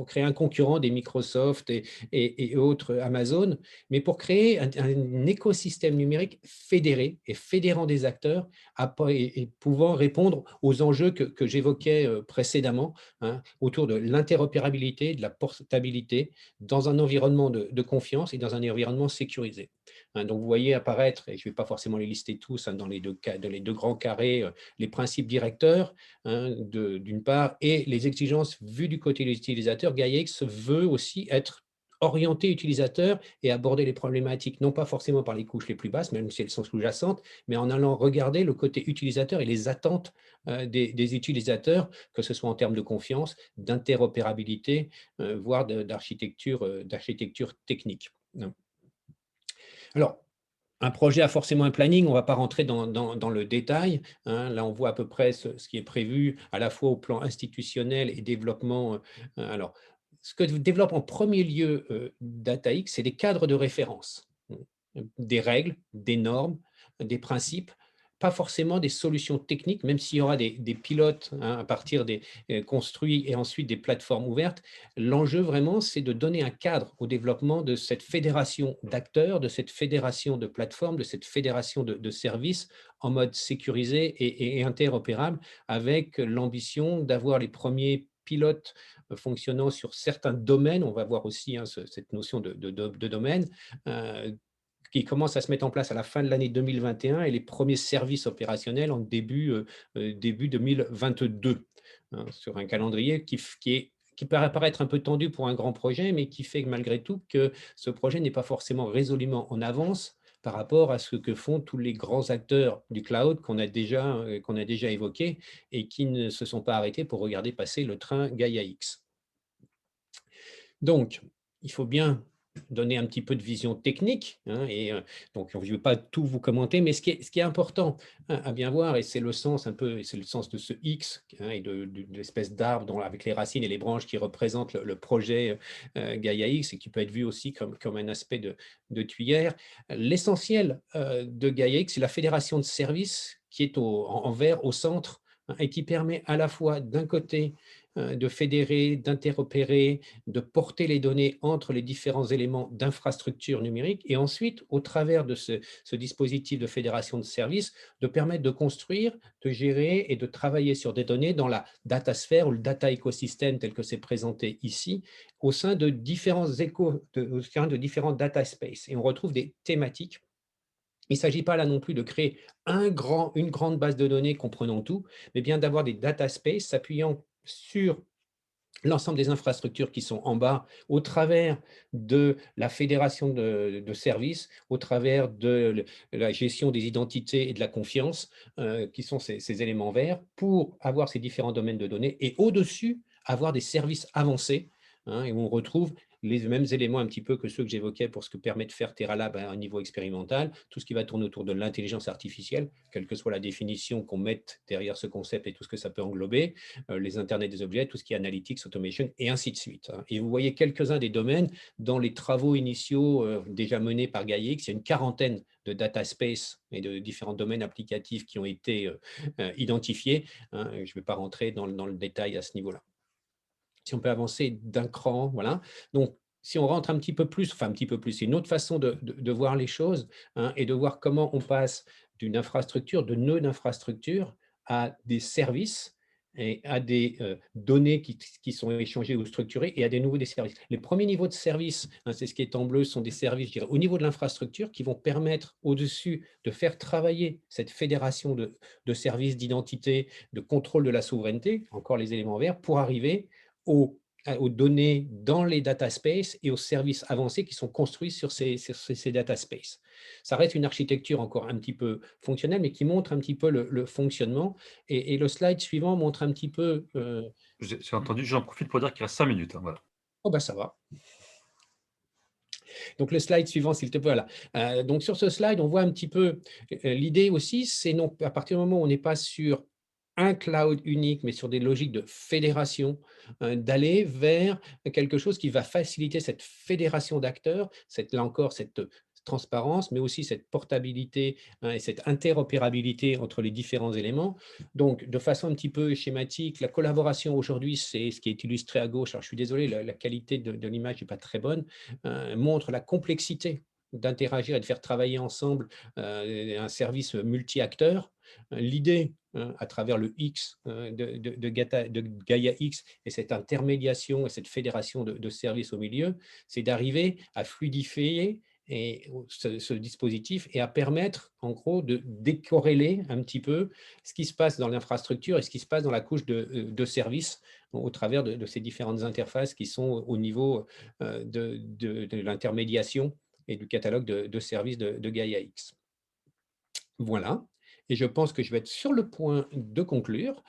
créer un concurrent des Microsoft et autres Amazon, mais pour créer un écosystème numérique fédéré et fédérant des acteurs et pouvant répondre aux enjeux que j'évoquais précédemment, hein, autour de l'interopérabilité, de la portabilité, dans un environnement de confiance et dans un environnement sécurisé. Hein, donc, vous voyez apparaître, et je ne vais pas forcément les lister tous, hein, dans les deux grands carrés, les principes directeurs, hein, d'une part, et les exigences vues du côté de l'utilisateur. GaiaX veut aussi être orienté utilisateur et aborder les problématiques, non pas forcément par les couches les plus basses, même si elles sont sous-jacentes, mais en allant regarder le côté utilisateur et les attentes des utilisateurs, que ce soit en termes de confiance, d'interopérabilité, voire d'architecture technique. Alors, un projet a forcément un planning, on ne va pas rentrer dans le détail, hein. Là, on voit à peu près ce qui est prévu, à la fois au plan institutionnel et développement. Alors, ce que développe en premier lieu DataX, c'est des cadres de référence, des règles, des normes, des principes, pas forcément des solutions techniques, même s'il y aura des pilotes, hein, à partir des construits et ensuite des plateformes ouvertes. L'enjeu vraiment, c'est de donner un cadre au développement de cette fédération d'acteurs, de cette fédération de plateformes, de cette fédération de services en mode sécurisé et interopérable, avec l'ambition d'avoir les premiers pilotes fonctionnant sur certains domaines. On va voir aussi, hein, cette notion de domaine, qui commence à se mettre en place à la fin de l'année 2021 et les premiers services opérationnels en début 2022, hein, sur un calendrier qui paraît paraître un peu tendu pour un grand projet, mais qui fait que malgré tout que ce projet n'est pas forcément résolument en avance par rapport à ce que font tous les grands acteurs du cloud qu'on a déjà évoqués et qui ne se sont pas arrêtés pour regarder passer le train GaiaX. Donc, il faut bien donner un petit peu de vision technique, hein, et donc je ne vais pas tout vous commenter, mais ce qui est important, hein, à bien voir, et c'est le sens un peu, c'est le sens de ce X, hein, et de l'espèce d'arbre avec les racines et les branches qui représentent le projet GaiaX, et qui peut être vu aussi comme un aspect de tuyère. L'essentiel de GaiaX, c'est la fédération de services qui est en vert au centre, hein, et qui permet à la fois d'un côté de fédérer, d'interopérer, de porter les données entre les différents éléments d'infrastructure numérique, et ensuite, au travers de ce dispositif de fédération de services, de permettre de construire, de gérer et de travailler sur des données dans la datasphère ou le data écosystème tel que c'est présenté ici, au sein de différents de différents data space. Et on retrouve des thématiques. Il ne s'agit pas là non plus de créer une grande base de données comprenant tout, mais bien d'avoir des data space s'appuyant sur l'ensemble des infrastructures qui sont en bas, au travers de la fédération de services, au travers de la gestion des identités et de la confiance, qui sont ces éléments verts, pour avoir ces différents domaines de données, et au-dessus, avoir des services avancés, hein, et où on retrouve les mêmes éléments un petit peu que ceux que j'évoquais pour ce que permet de faire TerraLab à un niveau expérimental, tout ce qui va tourner autour de l'intelligence artificielle, quelle que soit la définition qu'on mette derrière ce concept et tout ce que ça peut englober, les internets des objets, tout ce qui est analytics, automation, et ainsi de suite. Et vous voyez quelques-uns des domaines dans les travaux initiaux déjà menés par GaiaX. Il y a une quarantaine de data space et de différents domaines applicatifs qui ont été identifiés, hein. Je ne vais pas rentrer dans le détail à ce niveau-là. Si on peut avancer d'un cran, voilà. Donc, si on rentre un petit peu plus, enfin un petit peu plus, c'est une autre façon de voir les choses, hein, et de voir comment on passe d'une infrastructure, de nœuds d'infrastructure, à des services, et à des données qui sont échangées ou structurées et à des niveaux des services. Les premiers niveaux de services, hein, c'est ce qui est en bleu, sont des services, je dirais, au niveau de l'infrastructure qui vont permettre au-dessus de faire travailler cette fédération de services d'identité, de contrôle de la souveraineté, encore les éléments verts, pour arriver aux données dans les data spaces et aux services avancés qui sont construits sur ces data spaces. Ça reste une architecture encore un petit peu fonctionnelle, mais qui montre un petit peu le fonctionnement. Et le slide suivant montre un petit peu… J'ai entendu, j'en profite pour dire qu'il reste 5 minutes. Hein, voilà. Oh ben ça va. Donc le slide suivant, s'il te plaît. Voilà. Donc sur ce slide, on voit un petit peu l'idée aussi, c'est non, à partir du moment où on n'est pas sur un cloud unique, mais sur des logiques de fédération, d'aller vers quelque chose qui va faciliter cette fédération d'acteurs, là encore, cette transparence, mais aussi cette portabilité, hein, et cette interopérabilité entre les différents éléments. Donc, de façon un petit peu schématique, la collaboration aujourd'hui, c'est ce qui est illustré à gauche. Alors, je suis désolé, la qualité de l'image n'est pas très bonne, montre la complexité d'interagir et de faire travailler ensemble un service multi-acteurs. L'idée, à travers le X de Gaia X et cette intermédiation et cette fédération de services au milieu, c'est d'arriver à fluidifier ce dispositif et à permettre, en gros, de décorréler un petit peu ce qui se passe dans l'infrastructure et ce qui se passe dans la couche de services au travers de ces différentes interfaces qui sont au niveau de l'intermédiation et du catalogue de services de Gaia X. Voilà. Et je pense que je vais être sur le point de conclure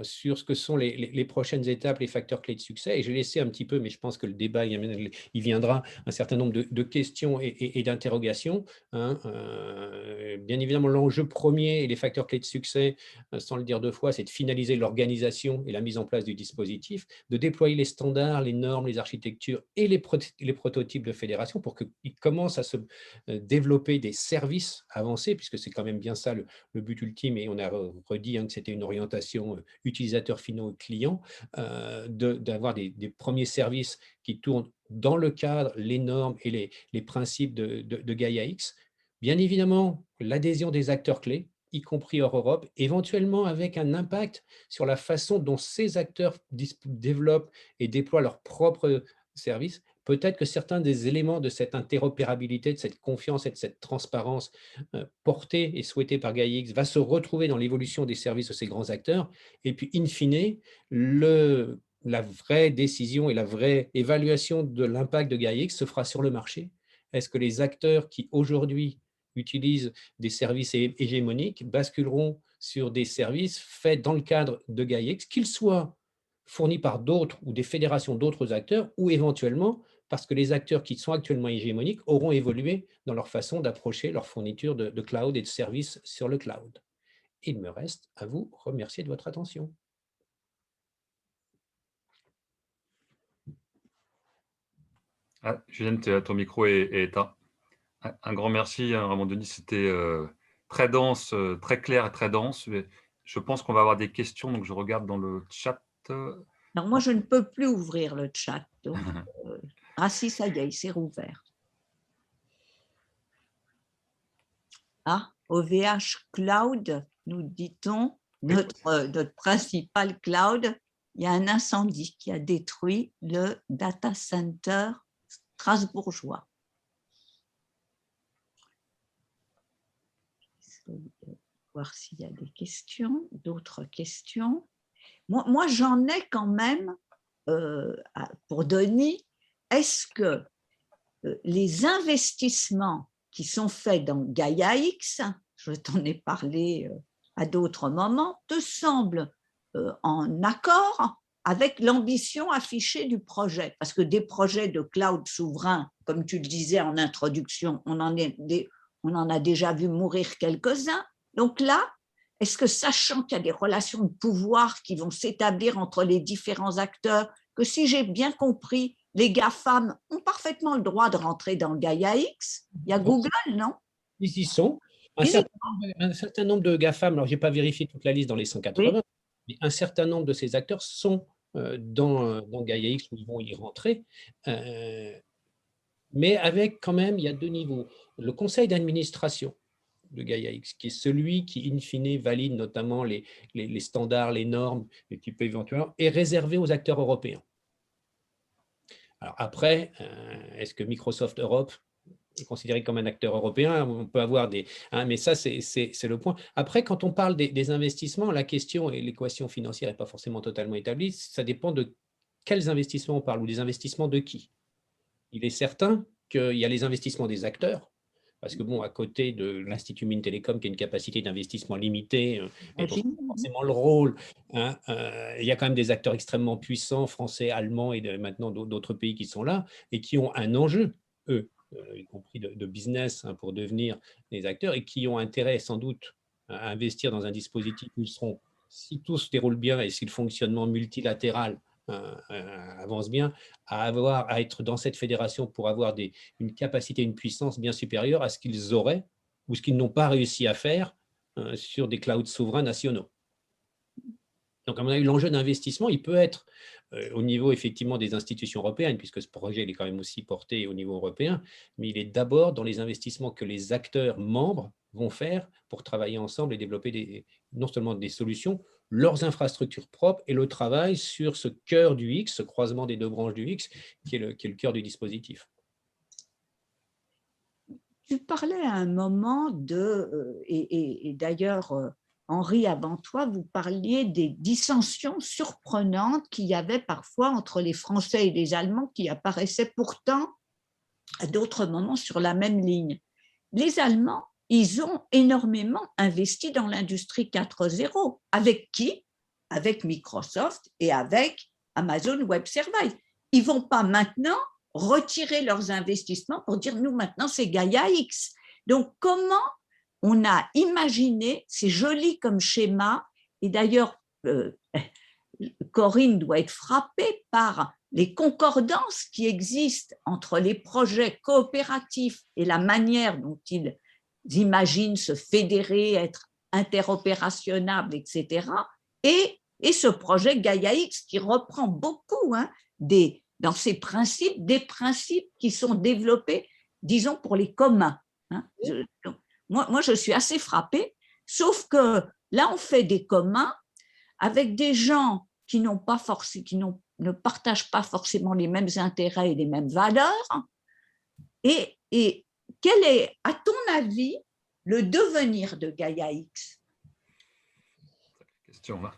sur ce que sont les prochaines étapes, les facteurs clés de succès. Et je vais laisser un petit peu, mais je pense que le débat, il viendra, un certain nombre de questions et d'interrogations. Bien évidemment, l'enjeu premier et les facteurs clés de succès, sans le dire deux fois, c'est de finaliser l'organisation et la mise en place du dispositif, de déployer les standards, les normes, les architectures et les prototypes de fédération pour qu'ils commencent à se développer des services avancés, puisque c'est quand même bien ça le but ultime, et on a redit que c'était une orientation utilisateur finaux client, d'avoir des premiers services qui tournent dans le cadre, les normes et les principes de Gaia X. Bien évidemment, l'adhésion des acteurs clés, y compris hors Europe, éventuellement avec un impact sur la façon dont ces acteurs développent et déploient leurs propres services. Peut-être que certains des éléments de cette interopérabilité, de cette confiance et de cette transparence portée et souhaitée par GaiaX va se retrouver dans l'évolution des services de ces grands acteurs. Et puis, in fine, la vraie décision et la vraie évaluation de l'impact de GaiaX se fera sur le marché. Est-ce que les acteurs qui aujourd'hui utilisent des services hégémoniques basculeront sur des services faits dans le cadre de GaiaX, qu'ils soient fournis par d'autres ou des fédérations d'autres acteurs, ou éventuellement parce que les acteurs qui sont actuellement hégémoniques auront évolué dans leur façon d'approcher leur fourniture de cloud et de services sur le cloud. Il me reste à vous remercier de votre attention. Julien, ton micro est éteint. Un grand merci, Ramon Denis, c'était très dense, très clair et très dense. Je pense qu'on va avoir des questions, donc je regarde dans le chat. Alors moi, je ne peux plus ouvrir le chat. Donc, si, ça y est, il s'est rouvert. OVH Cloud, nous dit-on, notre principal cloud, il y a un incendie qui a détruit le data center strasbourgeois. Voir s'il y a des questions, d'autres questions. Moi j'en ai quand même pour Denis. Est-ce que les investissements qui sont faits dans Gaia X, je t'en ai parlé à d'autres moments, te semblent en accord avec l'ambition affichée du projet? Parce que des projets de cloud souverain, comme tu le disais en introduction, on en a déjà vu mourir quelques-uns. Donc là, est-ce que, sachant qu'il y a des relations de pouvoir qui vont s'établir entre les différents acteurs, que si j'ai bien compris, les GAFAM ont parfaitement le droit de rentrer dans Gaia X? Il y a Google, non? Ils y sont. Un certain nombre de GAFAM, alors je n'ai pas vérifié toute la liste dans les 180, oui, mais un certain nombre de ces acteurs sont dans Gaia X, où ils vont y rentrer. Mais avec quand même, il y a deux niveaux. Le conseil d'administration de Gaia X, qui est celui qui, in fine, valide notamment les standards, les normes, et qui peut éventuellement, est réservé aux acteurs européens. Alors après, est-ce que Microsoft Europe est considéré comme un acteur européen? On peut avoir des… mais ça, c'est le point. Après, quand on parle des investissements, la question et l'équation financière n'est pas forcément totalement établie. Ça dépend de quels investissements on parle ou des investissements de qui. Il est certain qu'il y a les investissements des acteurs, parce que, bon, à côté de l'Institut Mines Télécom, qui a une capacité d'investissement limitée, et pas forcément le rôle, il y a quand même des acteurs extrêmement puissants, français, allemands et maintenant d'autres pays qui sont là, et qui ont un enjeu, eux, y compris de business, pour devenir des acteurs, et qui ont intérêt, sans doute, à investir dans un dispositif où ils seront, si tout se déroule bien et si le fonctionnement multilatéral avance bien, à être dans cette fédération pour avoir une capacité, une puissance bien supérieure à ce qu'ils auraient ou ce qu'ils n'ont pas réussi à faire sur des clouds souverains nationaux. Donc, à mon avis, l'enjeu d'investissement, il peut être au niveau effectivement des institutions européennes, puisque ce projet il est quand même aussi porté au niveau européen, mais il est d'abord dans les investissements que les acteurs membres vont faire pour travailler ensemble et développer non seulement des solutions, leurs infrastructures propres et le travail sur ce cœur du X, ce croisement des deux branches du X, qui est le cœur du dispositif. Tu parlais à un moment et d'ailleurs, Henri, avant toi, vous parliez des dissensions surprenantes qu'il y avait parfois entre les Français et les Allemands qui apparaissaient pourtant à d'autres moments sur la même ligne. Les Allemands, ils ont énormément investi dans l'industrie 4.0. Avec qui? Avec Microsoft et avec Amazon Web Services. Ils ne vont pas maintenant retirer leurs investissements pour dire nous maintenant c'est Gaia X. Donc comment on a imaginé, c'est joli comme schéma, et d'ailleurs Corinne doit être frappée par les concordances qui existent entre les projets coopératifs et la manière dont ils imaginent se fédérer, être interopérationnables, etc. Et ce projet Gaia X qui reprend beaucoup dans ses principes, des principes qui sont développés, disons, pour les communs. Moi, je suis assez frappée, sauf que là, on fait des communs avec des gens qui ne partagent pas forcément les mêmes intérêts et les mêmes valeurs. Et quel est, à ton avis, le devenir de Gaia X?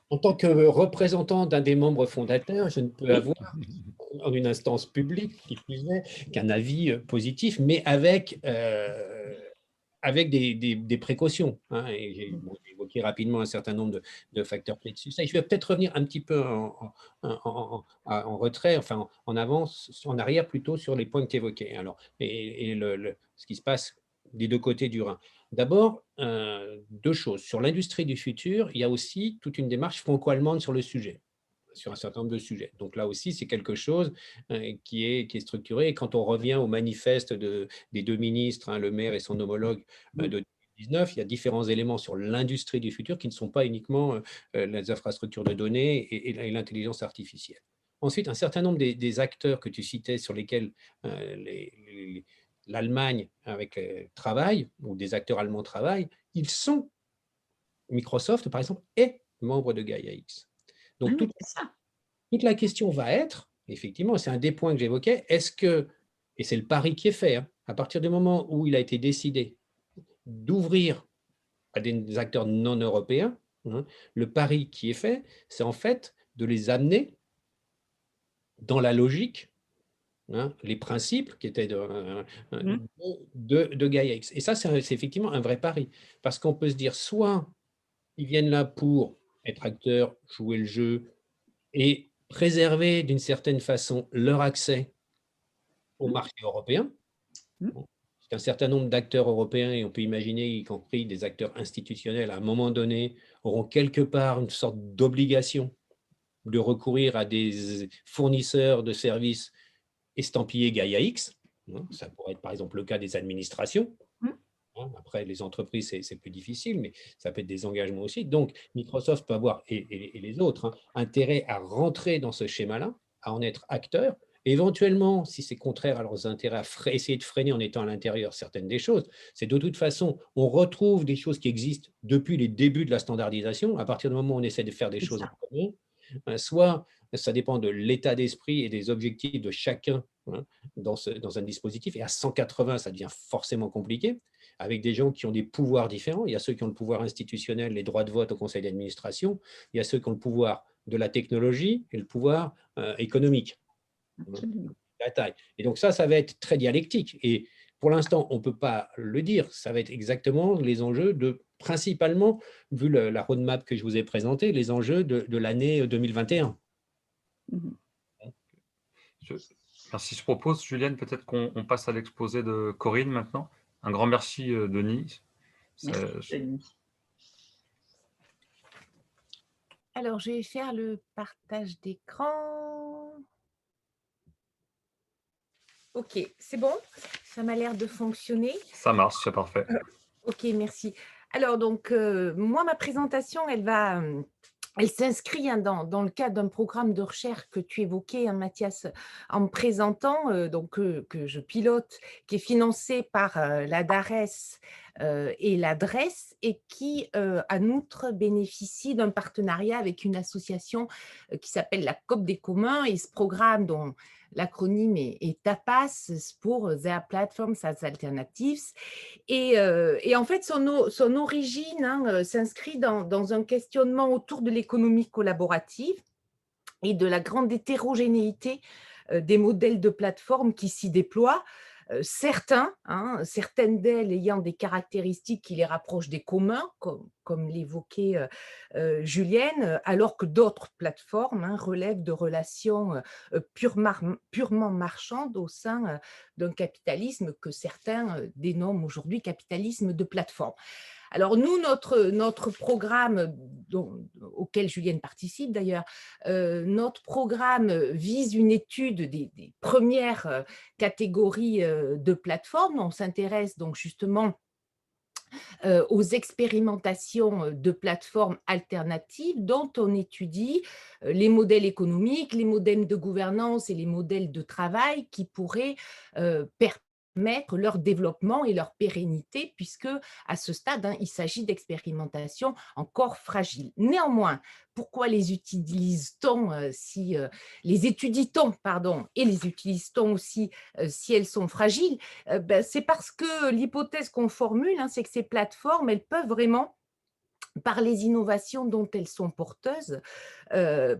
En tant que représentant d'un des membres fondateurs, je ne peux avoir, en une instance publique, qui plus est, qu'un avis positif, mais avec des précautions. Et j'ai évoqué rapidement un certain nombre de facteurs clés de succès. Je vais peut-être revenir un petit peu en retrait, enfin en avance, en arrière plutôt, sur les points que tu évoquais. Alors, ce qui se passe des deux côtés du Rhin. D'abord, deux choses. Sur l'industrie du futur, il y a aussi toute une démarche franco-allemande sur le sujet, sur un certain nombre de sujets. Donc là aussi, c'est quelque chose qui est structuré. Et quand on revient au manifeste des deux ministres, Le Maire et son homologue de 2019, il y a différents éléments sur l'industrie du futur qui ne sont pas uniquement les infrastructures de données et l'intelligence artificielle. Ensuite, un certain nombre des acteurs que tu citais sur lesquels l'Allemagne travaille, ou des acteurs allemands travaillent, ils sont, Microsoft par exemple, est membre de Gaia X. Donc, toute la question va être, effectivement, c'est un des points que j'évoquais, est-ce que, et c'est le pari qui est fait, à partir du moment où il a été décidé d'ouvrir à des acteurs non européens, le pari qui est fait, c'est en fait de les amener dans la logique, les principes qui étaient de Gaia X. Et ça, c'est effectivement un vrai pari, parce qu'on peut se dire, soit ils viennent là pour être acteurs, jouer le jeu, et préserver d'une certaine façon leur accès au marché européen. C'est un certain nombre d'acteurs européens, et on peut imaginer, y compris des acteurs institutionnels, à un moment donné, auront quelque part une sorte d'obligation de recourir à des fournisseurs de services estampillés Gaia X. Ça pourrait être par exemple le cas des administrations. Après, les entreprises, c'est plus difficile, mais ça peut être des engagements aussi. Donc, Microsoft peut avoir, et les autres, intérêt à rentrer dans ce schéma-là, à en être acteur, Éventuellement, si c'est contraire à leurs intérêts, essayer de freiner en étant à l'intérieur certaines des choses. C'est de toute façon, on retrouve des choses qui existent depuis les débuts de la standardisation. À partir du moment où on essaie de faire des C'est choses en ça. commun, soit ça dépend de l'état d'esprit et des objectifs de chacun, hein, dans un dispositif. Et à 180, ça devient forcément compliqué, avec des gens qui ont des pouvoirs différents. Il y a ceux qui ont le pouvoir institutionnel, les droits de vote au conseil d'administration. Il y a ceux qui ont le pouvoir de la technologie et le pouvoir économique. Absolument. La taille. Et donc ça va être très dialectique. Et pour l'instant, on ne peut pas le dire. Ça va être exactement les enjeux de, principalement, vu la roadmap que je vous ai présentée, les enjeux de l'année 2021. Mhm. Merci. Je propose, Julienne, peut-être qu'on passe à l'exposé de Corinne maintenant. Un grand merci, Denis. Merci, Denis. Alors, je vais faire le partage d'écran. OK, c'est bon? Ça m'a l'air de fonctionner. Ça marche, c'est parfait. OK, merci. Alors donc, moi, ma présentation, elle s'inscrit, hein, dans le cadre d'un programme de recherche que tu évoquais, hein, Mathias, en me présentant, que je pilote, qui est financé par, la DARES, et la DRES et qui, en outre, bénéficie d'un partenariat avec une association, qui s'appelle la COP des communs et ce programme dont l'acronyme est TAPAS, c'est pour Their Platforms as Alternatives et en fait, son origine, hein, s'inscrit dans un questionnement autour de l'économie collaborative et de la grande hétérogénéité des modèles de plateformes qui s'y déploient. Certaines d'elles ayant des caractéristiques qui les rapprochent des communs, comme l'évoquait Julienne, alors que d'autres plateformes, hein, relèvent de relations purement marchandes au sein d'un capitalisme que certains dénomment aujourd'hui capitalisme de plateforme. Alors nous, notre programme, auquel Julienne participe d'ailleurs, notre programme vise une étude des premières catégories de plateformes. On s'intéresse donc justement aux expérimentations de plateformes alternatives dont on étudie les modèles économiques, les modèles de gouvernance et les modèles de travail qui pourraient permettre leur développement et leur pérennité, puisque à ce stade, hein, il s'agit d'expérimentations encore fragiles. Néanmoins, pourquoi les utilise-t-on les étudie-t-on, pardon, et les utilise-t-on aussi si elles sont fragiles? C'est parce que l'hypothèse qu'on formule, hein, c'est que ces plateformes, elles peuvent vraiment, par les innovations dont elles sont porteuses,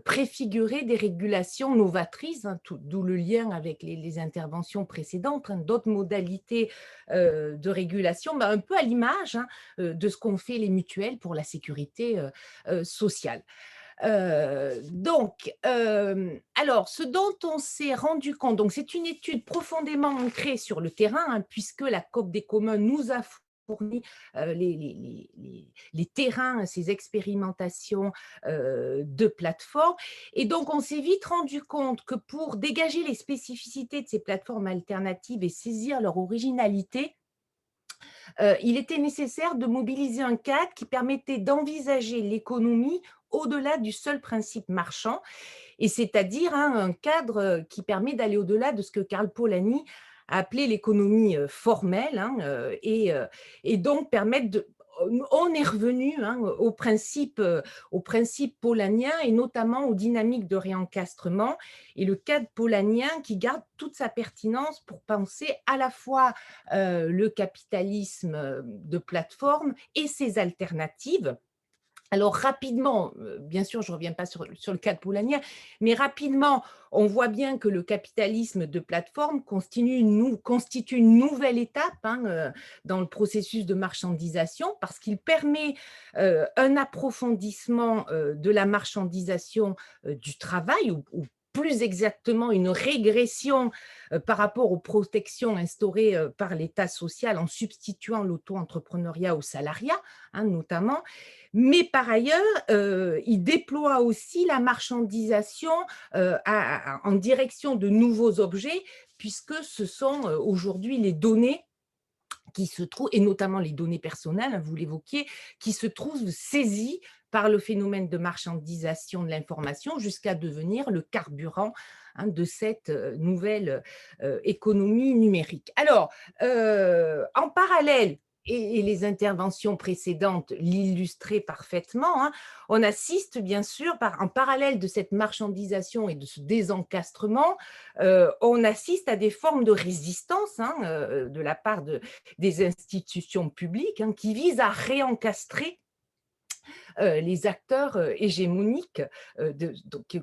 préfigurer des régulations novatrices, hein, d'où le lien avec les interventions précédentes, hein, d'autres modalités de régulation, un peu à l'image, hein, de ce qu'ont fait les mutuelles pour la sécurité sociale. Alors, ce dont on s'est rendu compte, donc c'est une étude profondément ancrée sur le terrain, hein, puisque la COP des communs nous a fourni les terrains, ces expérimentations de plateformes. Et donc, on s'est vite rendu compte que pour dégager les spécificités de ces plateformes alternatives et saisir leur originalité, il était nécessaire de mobiliser un cadre qui permettait d'envisager l'économie au-delà du seul principe marchand, et c'est-à-dire, hein, un cadre qui permet d'aller au-delà de ce que Karl Polanyi a appelé l'économie formelle, hein, et donc permettre de… On est revenu, hein, au principe polanien et notamment aux dynamiques de réencastrement et le cadre polanien qui garde toute sa pertinence pour penser à la fois le capitalisme de plateforme et ses alternatives. Alors rapidement, bien sûr, je ne reviens pas sur le cadre polanien, mais rapidement, on voit bien que le capitalisme de plateforme constitue une nouvelle étape, hein, dans le processus de marchandisation parce qu'il permet un approfondissement de la marchandisation du travail ou plus exactement une régression par rapport aux protections instaurées par l'État social en substituant l'auto-entrepreneuriat au salariat, hein, notamment. Mais par ailleurs, il déploie aussi la marchandisation en direction de nouveaux objets, puisque ce sont aujourd'hui les données qui se trouvent, et notamment les données personnelles, hein, vous l'évoquiez, qui se trouvent saisies par le phénomène de marchandisation de l'information jusqu'à devenir le carburant, hein, de cette nouvelle économie numérique. Alors, en parallèle, et les interventions précédentes l'illustraient parfaitement, hein, on assiste bien sûr, en parallèle de cette marchandisation et de ce désencastrement, on assiste à des formes de résistance, hein, de la part des institutions publiques, hein, qui visent à réencastrer les acteurs hégémoniques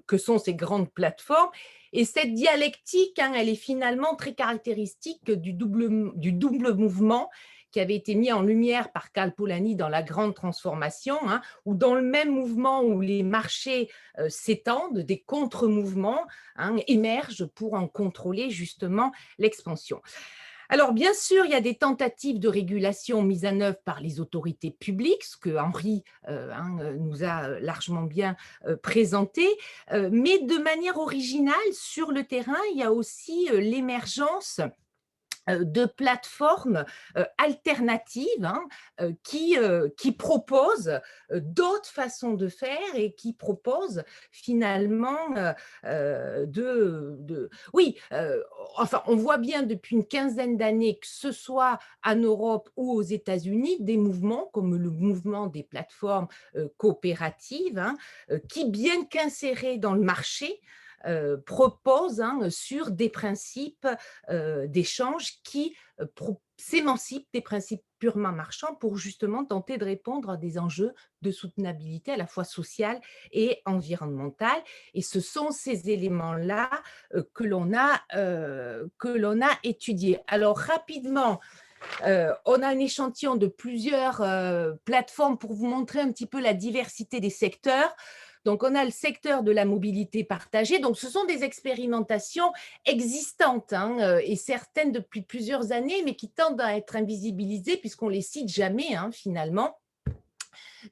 que sont ces grandes plateformes. Et cette dialectique, hein, elle est finalement très caractéristique du double mouvement qui avait été mis en lumière par Karl Polanyi dans La Grande Transformation, hein, où dans le même mouvement où les marchés s'étendent, des contre-mouvements, hein, émergent pour en contrôler justement l'expansion. Alors, bien sûr, il y a des tentatives de régulation mises en œuvre par les autorités publiques, ce que Henri nous a largement bien présenté, mais de manière originale, sur le terrain, il y a aussi l'émergence de plateformes alternatives, hein, qui proposent d'autres façons de faire et qui proposent finalement oui, enfin, on voit bien depuis une quinzaine d'années, que ce soit en Europe ou aux États-Unis, des mouvements comme le mouvement des plateformes coopératives, hein, qui, bien qu'insérés dans le marché, proposent, hein, sur des principes d'échange qui s'émancipent des principes purement marchands pour justement tenter de répondre à des enjeux de soutenabilité à la fois sociale et environnementale. Et ce sont ces éléments-là que l'on a étudiés. Alors rapidement, on a un échantillon de plusieurs plateformes pour vous montrer un petit peu la diversité des secteurs. Donc, on a le secteur de la mobilité partagée. Donc, ce sont des expérimentations existantes, hein, et certaines depuis plusieurs années, mais qui tendent à être invisibilisées puisqu'on ne les cite jamais, hein, finalement.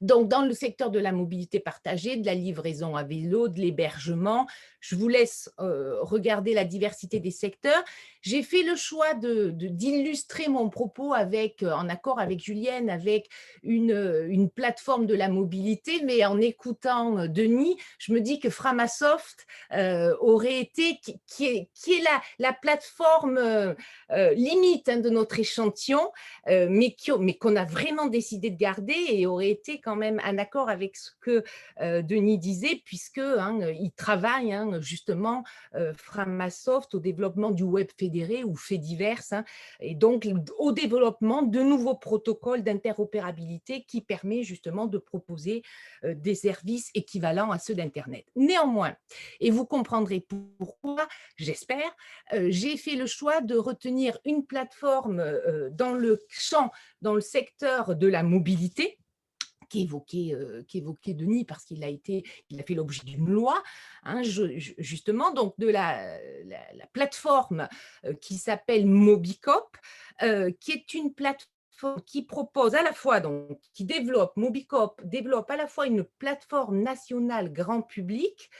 Donc, dans le secteur de la mobilité partagée, de la livraison à vélo, de l'hébergement, je vous laisse regarder la diversité des secteurs. J'ai fait le choix d'illustrer mon propos en accord avec Julienne, avec une plateforme de la mobilité, mais en écoutant Denis, je me dis que Framasoft aurait été, qui est la plateforme limite, hein, de notre échantillon, mais qu'on a vraiment décidé de garder et aurait été quand même en accord avec ce que Denis disait, puisque il travaille, hein, justement, Framasoft, au développement du web fédéré ou Fediverse, hein, et donc au développement de nouveaux protocoles d'interopérabilité qui permet justement de proposer des services équivalents à ceux d'Internet. Néanmoins, et vous comprendrez pourquoi, j'espère, j'ai fait le choix de retenir une plateforme dans le secteur de la mobilité, qu'évoquait Denis, parce qu'il a fait l'objet d'une loi, hein, justement, donc de la plateforme qui s'appelle Mobicop, qui est une plateforme qui propose à la fois, donc, Mobicop développe à la fois une plateforme nationale grand public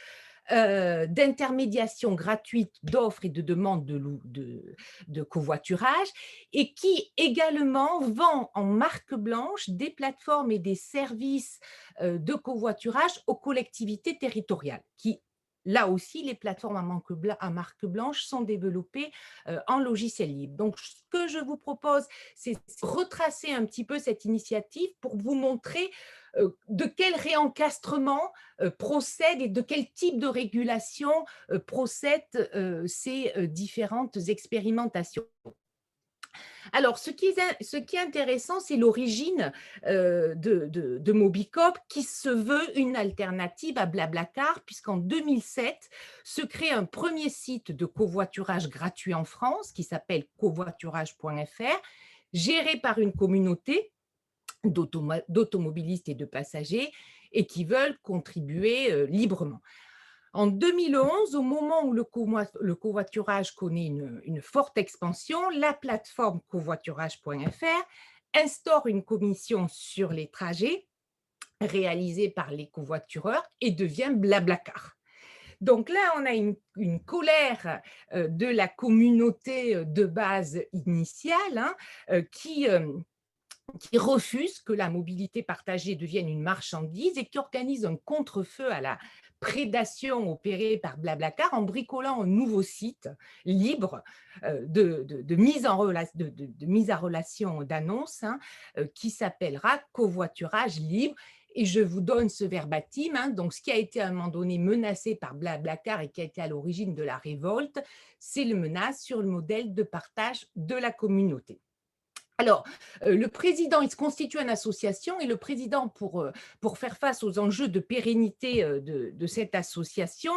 d'intermédiation gratuite d'offres et de demandes de covoiturage, et qui également vend en marque blanche des plateformes et des services de covoiturage aux collectivités territoriales, qui, là aussi, les plateformes à marque blanche sont développées en logiciel libre. Donc, ce que je vous propose, c'est retracer un petit peu cette initiative pour vous montrer de quel réencastrement procèdent et de quel type de régulation procèdent ces différentes expérimentations. Alors, ce qui est intéressant, c'est l'origine de Mobicop, qui se veut une alternative à Blablacar, puisqu'en 2007 se crée un premier site de covoiturage gratuit en France qui s'appelle covoiturage.fr, géré par une communauté d'automobilistes et de passagers et qui veulent contribuer librement. En 2011, au moment où le covoiturage connaît une forte expansion, la plateforme covoiturage.fr instaure une commission sur les trajets réalisés par les covoitureurs et devient Blablacar. Donc là, on a une colère de la communauté de base initiale, hein, qui refuse que la mobilité partagée devienne une marchandise et qui organise un contre-feu à la prédation opérée par Blablacar en bricolant un nouveau site libre de mise en relation d'annonces, hein, qui s'appellera Covoiturage libre. Et je vous donne ce verbatim, hein, donc ce qui a été à un moment donné menacé par Blablacar et qui a été à l'origine de la révolte, c'est le menace sur le modèle de partage de la communauté. Alors, le président, il se constitue une association et le président, pour faire face aux enjeux de pérennité de cette association,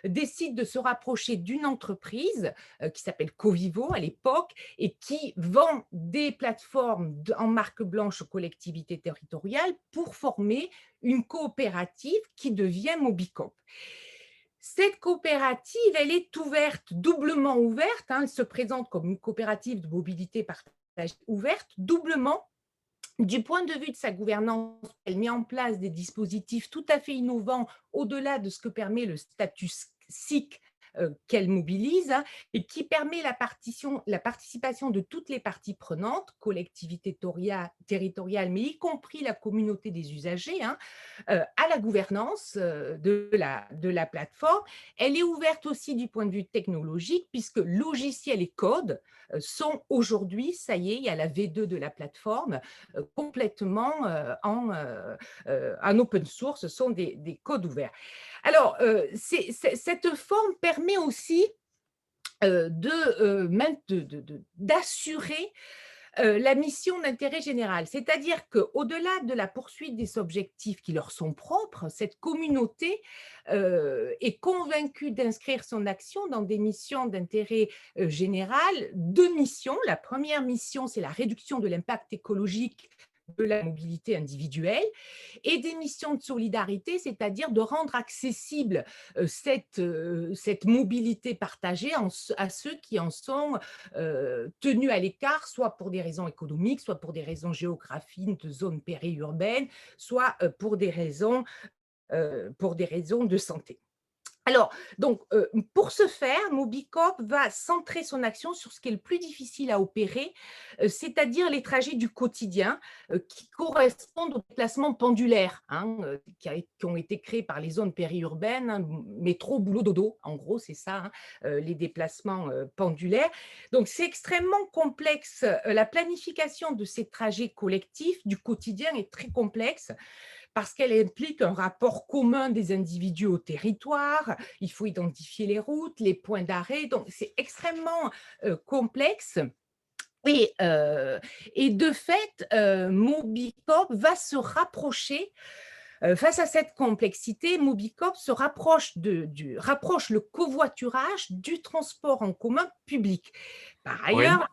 décide de se rapprocher d'une entreprise qui s'appelle Covivo à l'époque et qui vend des plateformes en marque blanche aux collectivités territoriales pour former une coopérative qui devient Mobicop. Cette coopérative, elle est ouverte, doublement ouverte, hein, elle se présente comme une coopérative de mobilité partagée ouverte, doublement. Du point de vue de sa gouvernance, elle met en place des dispositifs tout à fait innovants au-delà de ce que permet le statut SIC qu'elle mobilise, hein, et qui permet la participation de toutes les parties prenantes, collectivités territoriales, mais y compris la communauté des usagers, hein, à la gouvernance de la plateforme. Elle est ouverte aussi du point de vue technologique, puisque logiciels et codes sont aujourd'hui, ça y est, il y a la V2 de la plateforme, complètement en open source, ce sont des codes ouverts. Alors, cette forme permet aussi d'assurer la mission d'intérêt général. C'est-à-dire qu'au-delà de la poursuite des objectifs qui leur sont propres, cette communauté est convaincue d'inscrire son action dans des missions d'intérêt général. Deux missions. La première mission, c'est la réduction de l'impact écologique de la mobilité individuelle, et des missions de solidarité, c'est-à-dire de rendre accessible cette mobilité partagée à ceux qui en sont tenus à l'écart, soit pour des raisons économiques, soit pour des raisons géographiques, de zones périurbaines, soit pour des raisons de santé. Alors, donc, pour ce faire, Mobicop va centrer son action sur ce qui est le plus difficile à opérer, c'est-à-dire les trajets du quotidien qui correspondent aux déplacements pendulaires, hein, qui ont été créés par les zones périurbaines, hein, métro, boulot, dodo, en gros, c'est ça, hein, les déplacements pendulaires. Donc, c'est extrêmement complexe. La planification de ces trajets collectifs du quotidien est très complexe, parce qu'elle implique un rapport commun des individus au territoire, il faut identifier les routes, les points d'arrêt, donc c'est extrêmement complexe. Et de fait, Mobicop va se rapprocher, face à cette complexité, Mobicop se rapproche le covoiturage du transport en commun public. Par ailleurs…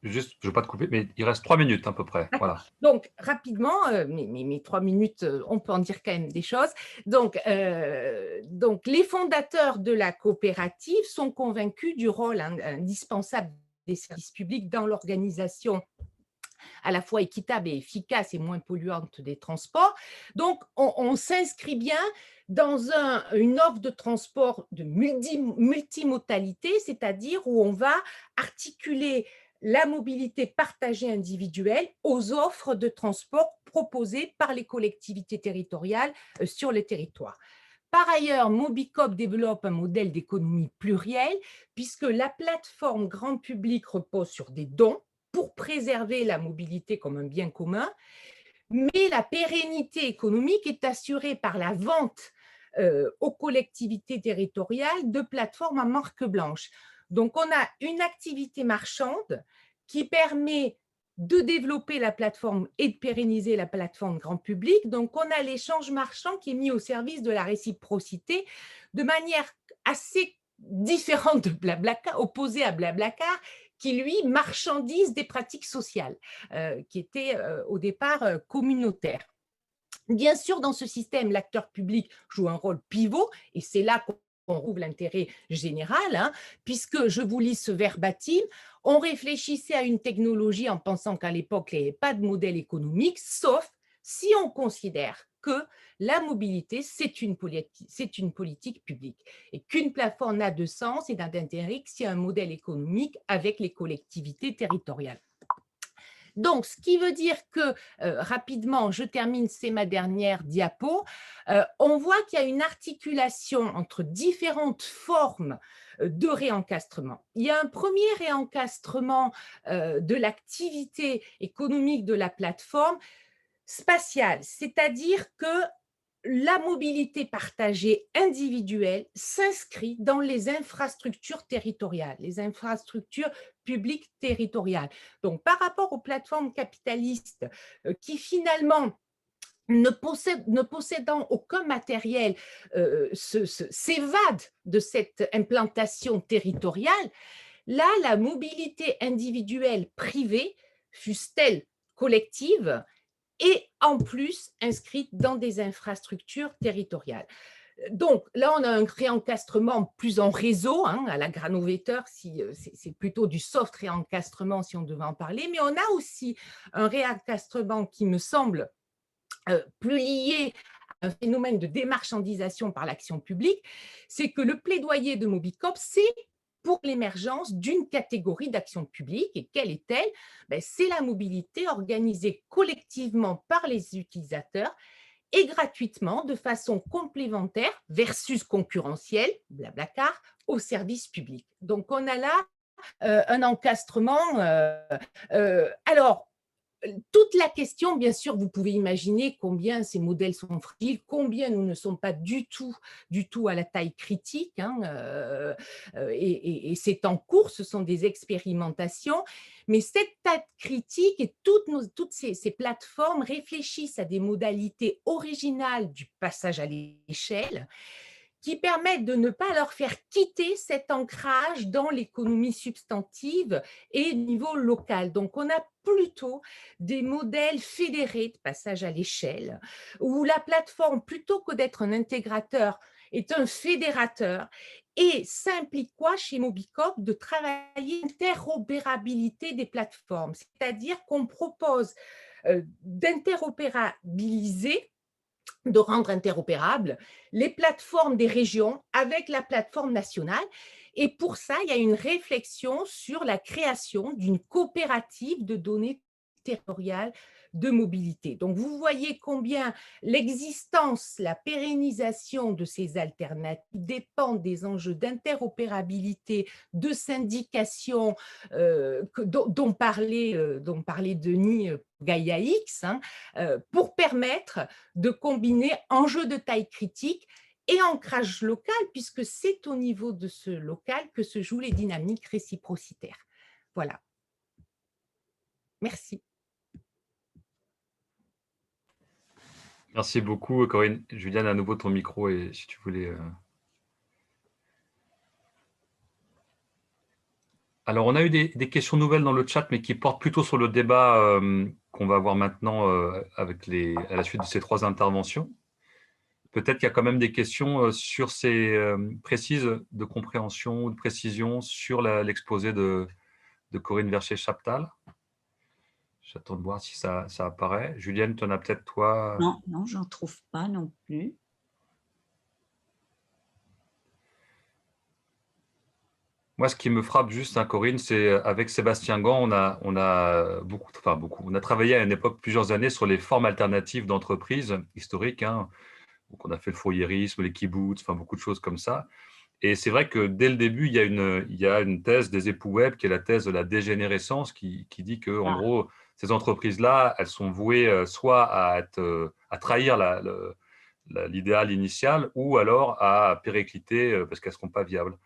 Juste, je ne veux pas te couper, mais il reste 3 minutes à peu près. Voilà. Donc, rapidement, mes 3 minutes, on peut en dire quand même des choses. Donc, les fondateurs de la coopérative sont convaincus du rôle indispensable des services publics dans l'organisation à la fois équitable et efficace et moins polluante des transports. Donc, on s'inscrit bien dans une offre de transport de multimodalité, c'est-à-dire où on va articuler la mobilité partagée individuelle aux offres de transport proposées par les collectivités territoriales sur le territoire. Par ailleurs, Mobicop développe un modèle d'économie plurielle puisque la plateforme grand public repose sur des dons pour préserver la mobilité comme un bien commun, mais la pérennité économique est assurée par la vente aux collectivités territoriales de plateformes à marque blanche. Donc, on a une activité marchande qui permet de développer la plateforme et de pérenniser la plateforme grand public. Donc, on a l'échange marchand qui est mis au service de la réciprocité de manière assez différente de Blablacar, opposée à Blablacar, qui, lui, marchandise des pratiques sociales, qui étaient au départ communautaires. Bien sûr, dans ce système, l'acteur public joue un rôle pivot, et c'est là qu'on trouve l'intérêt général, hein, puisque, je vous lis ce verbatim, on réfléchissait à une technologie en pensant qu'à l'époque, il n'y avait pas de modèle économique, sauf si on considère que la mobilité, c'est une politique publique et qu'une plateforme n'a de sens et n'a d'intérêt que s'il y a un modèle économique avec les collectivités territoriales. Donc, ce qui veut dire que, rapidement, je termine, c'est ma dernière diapo, on voit qu'il y a une articulation entre différentes formes de réencastrement. Il y a un premier réencastrement de l'activité économique de la plateforme spatiale, c'est-à-dire que la mobilité partagée individuelle s'inscrit dans les infrastructures territoriales, les infrastructures publiques territoriales. Donc, par rapport aux plateformes capitalistes qui finalement ne possédant aucun matériel, s'évadent de cette implantation territoriale, là, la mobilité individuelle privée, fût-elle collective, et en plus inscrite dans des infrastructures territoriales. Donc là, on a un réencastrement plus en réseau, hein, à la Granovetter, c'est plutôt du soft réencastrement si on devait en parler, mais on a aussi un réencastrement qui me semble plus lié à un phénomène de démarchandisation par l'action publique, c'est que le plaidoyer de Mobicop, c'est pour l'émergence d'une catégorie d'action publique. Et quelle est-elle? C'est la mobilité organisée collectivement par les utilisateurs et gratuitement, de façon complémentaire versus concurrentielle, Blablacar, au service public. Donc, on a là un encastrement. Alors, toute la question, bien sûr, vous pouvez imaginer combien ces modèles sont fragiles, combien nous ne sommes pas du tout à la taille critique, hein, et c'est en cours, ce sont des expérimentations, mais cette taille critique et toutes ces plateformes réfléchissent à des modalités originales du passage à l'échelle, qui permettent de ne pas leur faire quitter cet ancrage dans l'économie substantive et niveau local. Donc, on a plutôt des modèles fédérés de passage à l'échelle, où la plateforme, plutôt que d'être un intégrateur, est un fédérateur. Et ça implique quoi chez Mobicop? De travailler l'interopérabilité des plateformes, c'est-à-dire qu'on propose d'interopérabiliser, de rendre interopérables les plateformes des régions avec la plateforme nationale. Et pour ça, il y a une réflexion sur la création d'une coopérative de données territoriales de mobilité. Donc, vous voyez combien l'existence, la pérennisation de ces alternatives dépend des enjeux d'interopérabilité, de syndication dont parlait Denis Gaia X, hein, pour permettre de combiner enjeux de taille critique et ancrage local, puisque c'est au niveau de ce local que se jouent les dynamiques réciprocitaires. Voilà. Merci. Merci beaucoup, Corinne. Juliane, à nouveau ton micro, et si tu voulais… Alors, on a eu des questions nouvelles dans le chat, mais qui portent plutôt sur le débat qu'on va avoir maintenant à la suite de ces 3 interventions. Peut-être qu'il y a quand même des questions sur ces précises de compréhension ou de précision sur l'exposé de Corinne Vercher-Chaptal. J'attends de voir si ça apparaît. Juliane, tu en as peut-être toi… Non, j'en trouve pas non plus. Moi, ce qui me frappe juste, hein, Corinne, c'est avec Sébastien Gand, on a on a travaillé à une époque, plusieurs années, sur les formes alternatives d'entreprises historiques, hein. Donc, on a fait le fourriérisme, les kibbutz, beaucoup de choses comme ça. Et c'est vrai que dès le début, il y a une thèse des époux Webb, qui est la thèse de la dégénérescence, qui dit que, en gros, ces entreprises-là, elles sont vouées soit à trahir l'idéal initial, ou alors à péricliter parce qu'elles ne seront pas viables.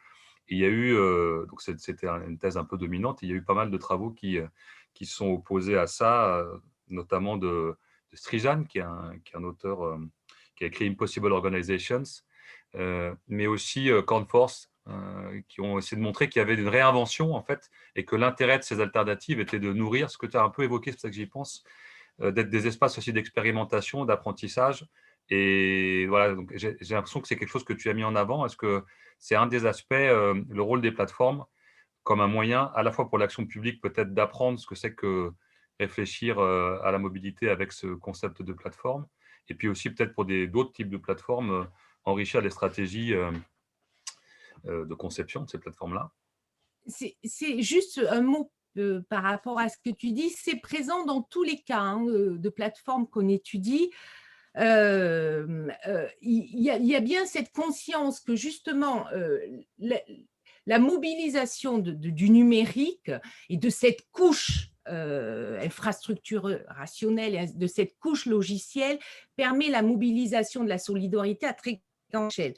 Et il y a eu, donc c'était une thèse un peu dominante, et il y a eu pas mal de travaux qui sont opposés à ça, notamment de Strijan, qui est un auteur qui a écrit Impossible Organizations, mais aussi Cornforce, qui ont essayé de montrer qu'il y avait une réinvention, en fait, et que l'intérêt de ces alternatives était de nourrir ce que tu as un peu évoqué, c'est pour ça que j'y pense, d'être des espaces aussi d'expérimentation, d'apprentissage. Et voilà, donc j'ai l'impression que c'est quelque chose que tu as mis en avant. Est-ce que c'est un des aspects, le rôle des plateformes, comme un moyen à la fois pour l'action publique, peut-être d'apprendre ce que c'est que réfléchir à la mobilité avec ce concept de plateforme, et puis aussi peut-être pour d'autres types de plateformes, enrichir les stratégies de conception de ces plateformes-là. C'est juste un mot par rapport à ce que tu dis, c'est présent dans tous les cas hein, de plateformes qu'on étudie. Il y a bien cette conscience que justement la mobilisation du numérique et de cette couche infrastructure rationnelle, de cette couche logicielle, permet la mobilisation de la solidarité à très grande échelle.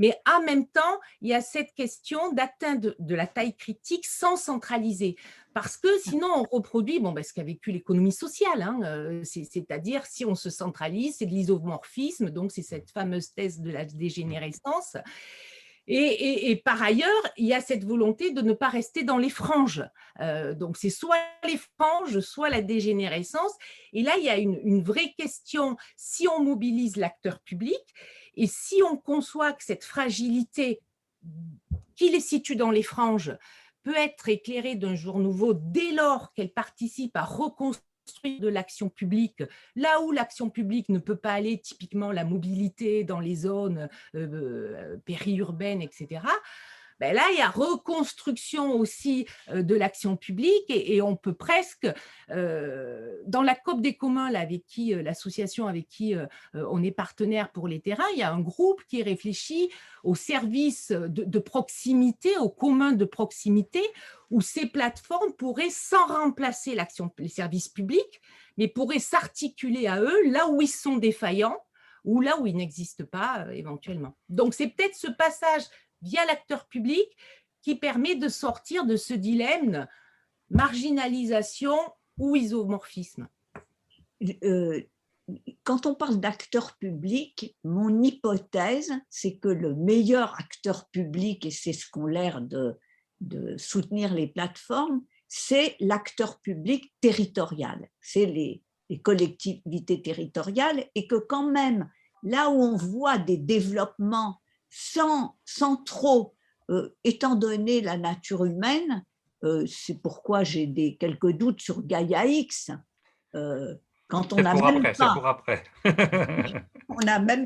Mais en même temps, il y a cette question d'atteindre de la taille critique sans centraliser. Parce que sinon, on reproduit ce qu'a vécu l'économie sociale, hein, c'est-à-dire si on se centralise, c'est de l'isomorphisme, donc c'est cette fameuse thèse de la dégénérescence. Et par ailleurs, il y a cette volonté de ne pas rester dans les franges. Donc, c'est soit les franges, soit la dégénérescence. Et là, il y a une vraie question, si on mobilise l'acteur public et si on conçoit que cette fragilité qui les situe dans les franges peut être éclairée d'un jour nouveau dès lors qu'elle participe à reconstruire de l'action publique, là où l'action publique ne peut pas aller, typiquement la mobilité dans les zones périurbaines, etc., ben là, il y a reconstruction aussi de l'action publique et on peut presque, dans la COP des communs, là, avec qui l'association avec qui on est partenaire pour les terrains, il y a un groupe qui réfléchit aux services de proximité, aux communs de proximité, où ces plateformes pourraient, sans remplacer les services publics, mais pourraient s'articuler à eux là où ils sont défaillants ou là où ils n'existent pas éventuellement. Donc, c'est peut-être ce passage via l'acteur public qui permet de sortir de ce dilemme marginalisation ou isomorphisme. Quand on parle d'acteur public, mon hypothèse, c'est que le meilleur acteur public, et c'est ce qu'ont l'air de soutenir les plateformes, c'est l'acteur public territorial, c'est les collectivités territoriales, et que quand même, là où on voit des développements sans trop, étant donné la nature humaine, c'est pourquoi j'ai quelques doutes sur Gaia X, quand on n'a même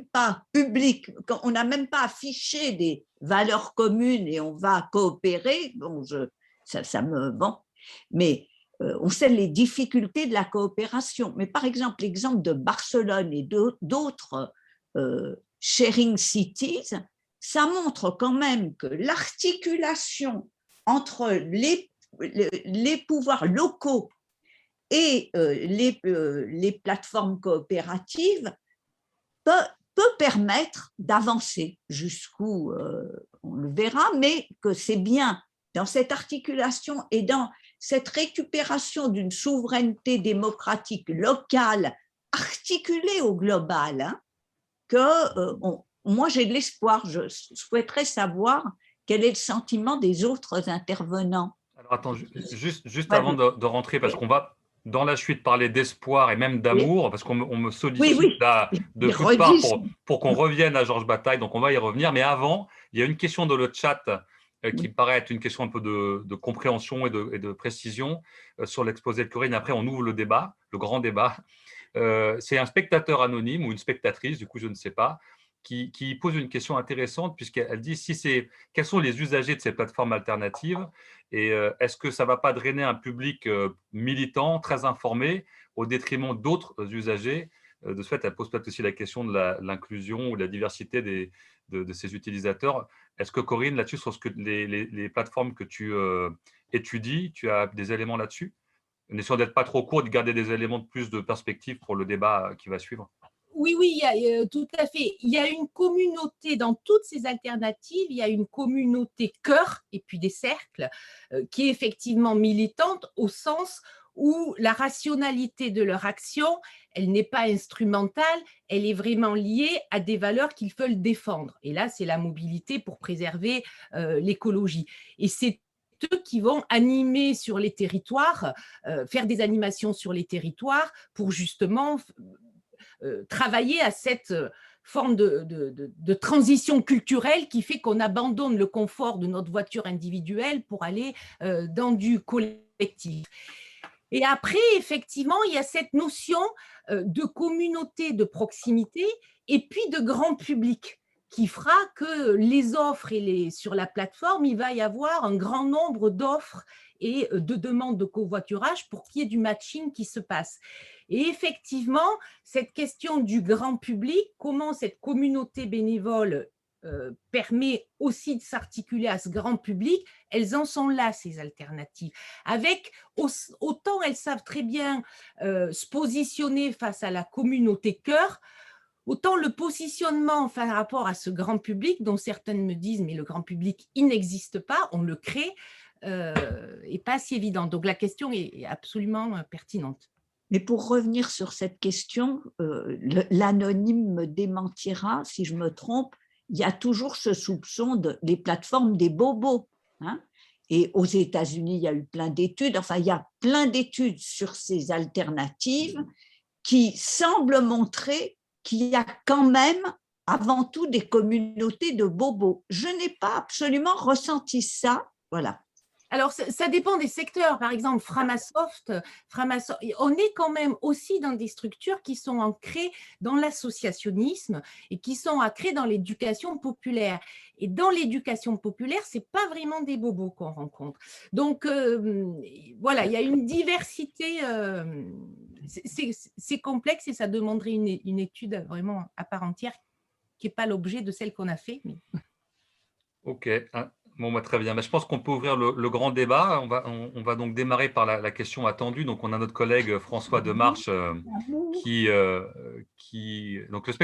pas on n'a même pas affiché des valeurs communes et on va coopérer, mais on sait les difficultés de la coopération. Mais par exemple, l'exemple de Barcelone et d'autres sharing cities, ça montre quand même que l'articulation entre les pouvoirs locaux et les plateformes coopératives peut permettre d'avancer jusqu'où on le verra, mais que c'est bien dans cette articulation et dans cette récupération d'une souveraineté démocratique locale articulée au global, hein, que moi j'ai de l'espoir. Je souhaiterais savoir quel est le sentiment des autres intervenants. Alors attends, juste avant de rentrer, parce qu'on va dans la suite parler d'espoir et même d'amour, parce qu'on me sollicite là, de toutes parts pour qu'on revienne à Georges Bataille, donc on va y revenir. Mais avant, il y a une question dans le chat qui paraît être une question un peu de compréhension et de précision sur l'exposé de Corinne. Après, on ouvre le débat, le grand débat. C'est un spectateur anonyme ou une spectatrice, du coup, je ne sais pas, qui pose une question intéressante puisqu'elle dit quels sont les usagers de ces plateformes alternatives et est-ce que ça ne va pas drainer un public militant, très informé, au détriment d'autres usagers. De ce fait, elle pose peut-être aussi la question de l'inclusion ou de la diversité de ces utilisateurs. Est-ce que Corinne, là-dessus, sur les plateformes que tu étudies, tu as des éléments là-dessus? En essayant d'être pas trop court, de garder des éléments de plus de perspective pour le débat qui va suivre. Oui, tout à fait. Il y a une communauté dans toutes ces alternatives, il y a une communauté cœur et puis des cercles qui est effectivement militante au sens où la rationalité de leur action, elle n'est pas instrumentale, elle est vraiment liée à des valeurs qu'ils veulent défendre. Et là, c'est la mobilité pour préserver l'écologie. Et c'est eux qui vont animer sur les territoires, faire des animations sur les territoires pour justement travailler à cette forme de transition culturelle qui fait qu'on abandonne le confort de notre voiture individuelle pour aller dans du collectif. Et après, effectivement, il y a cette notion de communauté de proximité et puis de grand public qui fera que les offres sur la plateforme, il va y avoir un grand nombre d'offres et de demandes de covoiturage pour qu'il y ait du matching qui se passe. Et effectivement, cette question du grand public, comment cette communauté bénévole permet aussi de s'articuler à ce grand public, elles en sont là, ces alternatives. Avec, autant elles savent très bien se positionner face à la communauté cœur, autant le positionnement par rapport à ce grand public, dont certaines me disent, mais le grand public, il n'existe pas, on le crée, n'est pas si évident. Donc la question est absolument pertinente. Mais pour revenir sur cette question, l'anonyme me démentira si je me trompe, il y a toujours ce soupçon des plateformes des bobos. Hein. Et aux États-Unis, il y a eu plein d'études, enfin, il y a plein d'études sur ces alternatives qui semblent montrer qu'il y a quand même, avant tout, des communautés de bobos. Je n'ai pas absolument ressenti ça. Voilà. Alors, ça dépend des secteurs. Par exemple, Framasoft, on est quand même aussi dans des structures qui sont ancrées dans l'associationnisme et qui sont ancrées dans l'éducation populaire. Et dans l'éducation populaire, ce n'est pas vraiment des bobos qu'on rencontre. Donc, voilà, il y a une diversité. C'est complexe et ça demanderait une étude vraiment à part entière qui n'est pas l'objet de celle qu'on a fait. Mais... Ok. Bon, très bien. Je pense qu'on peut ouvrir le grand débat. On va donc démarrer par la question attendue. Donc, on a notre collègue François Demarche donc le spectateur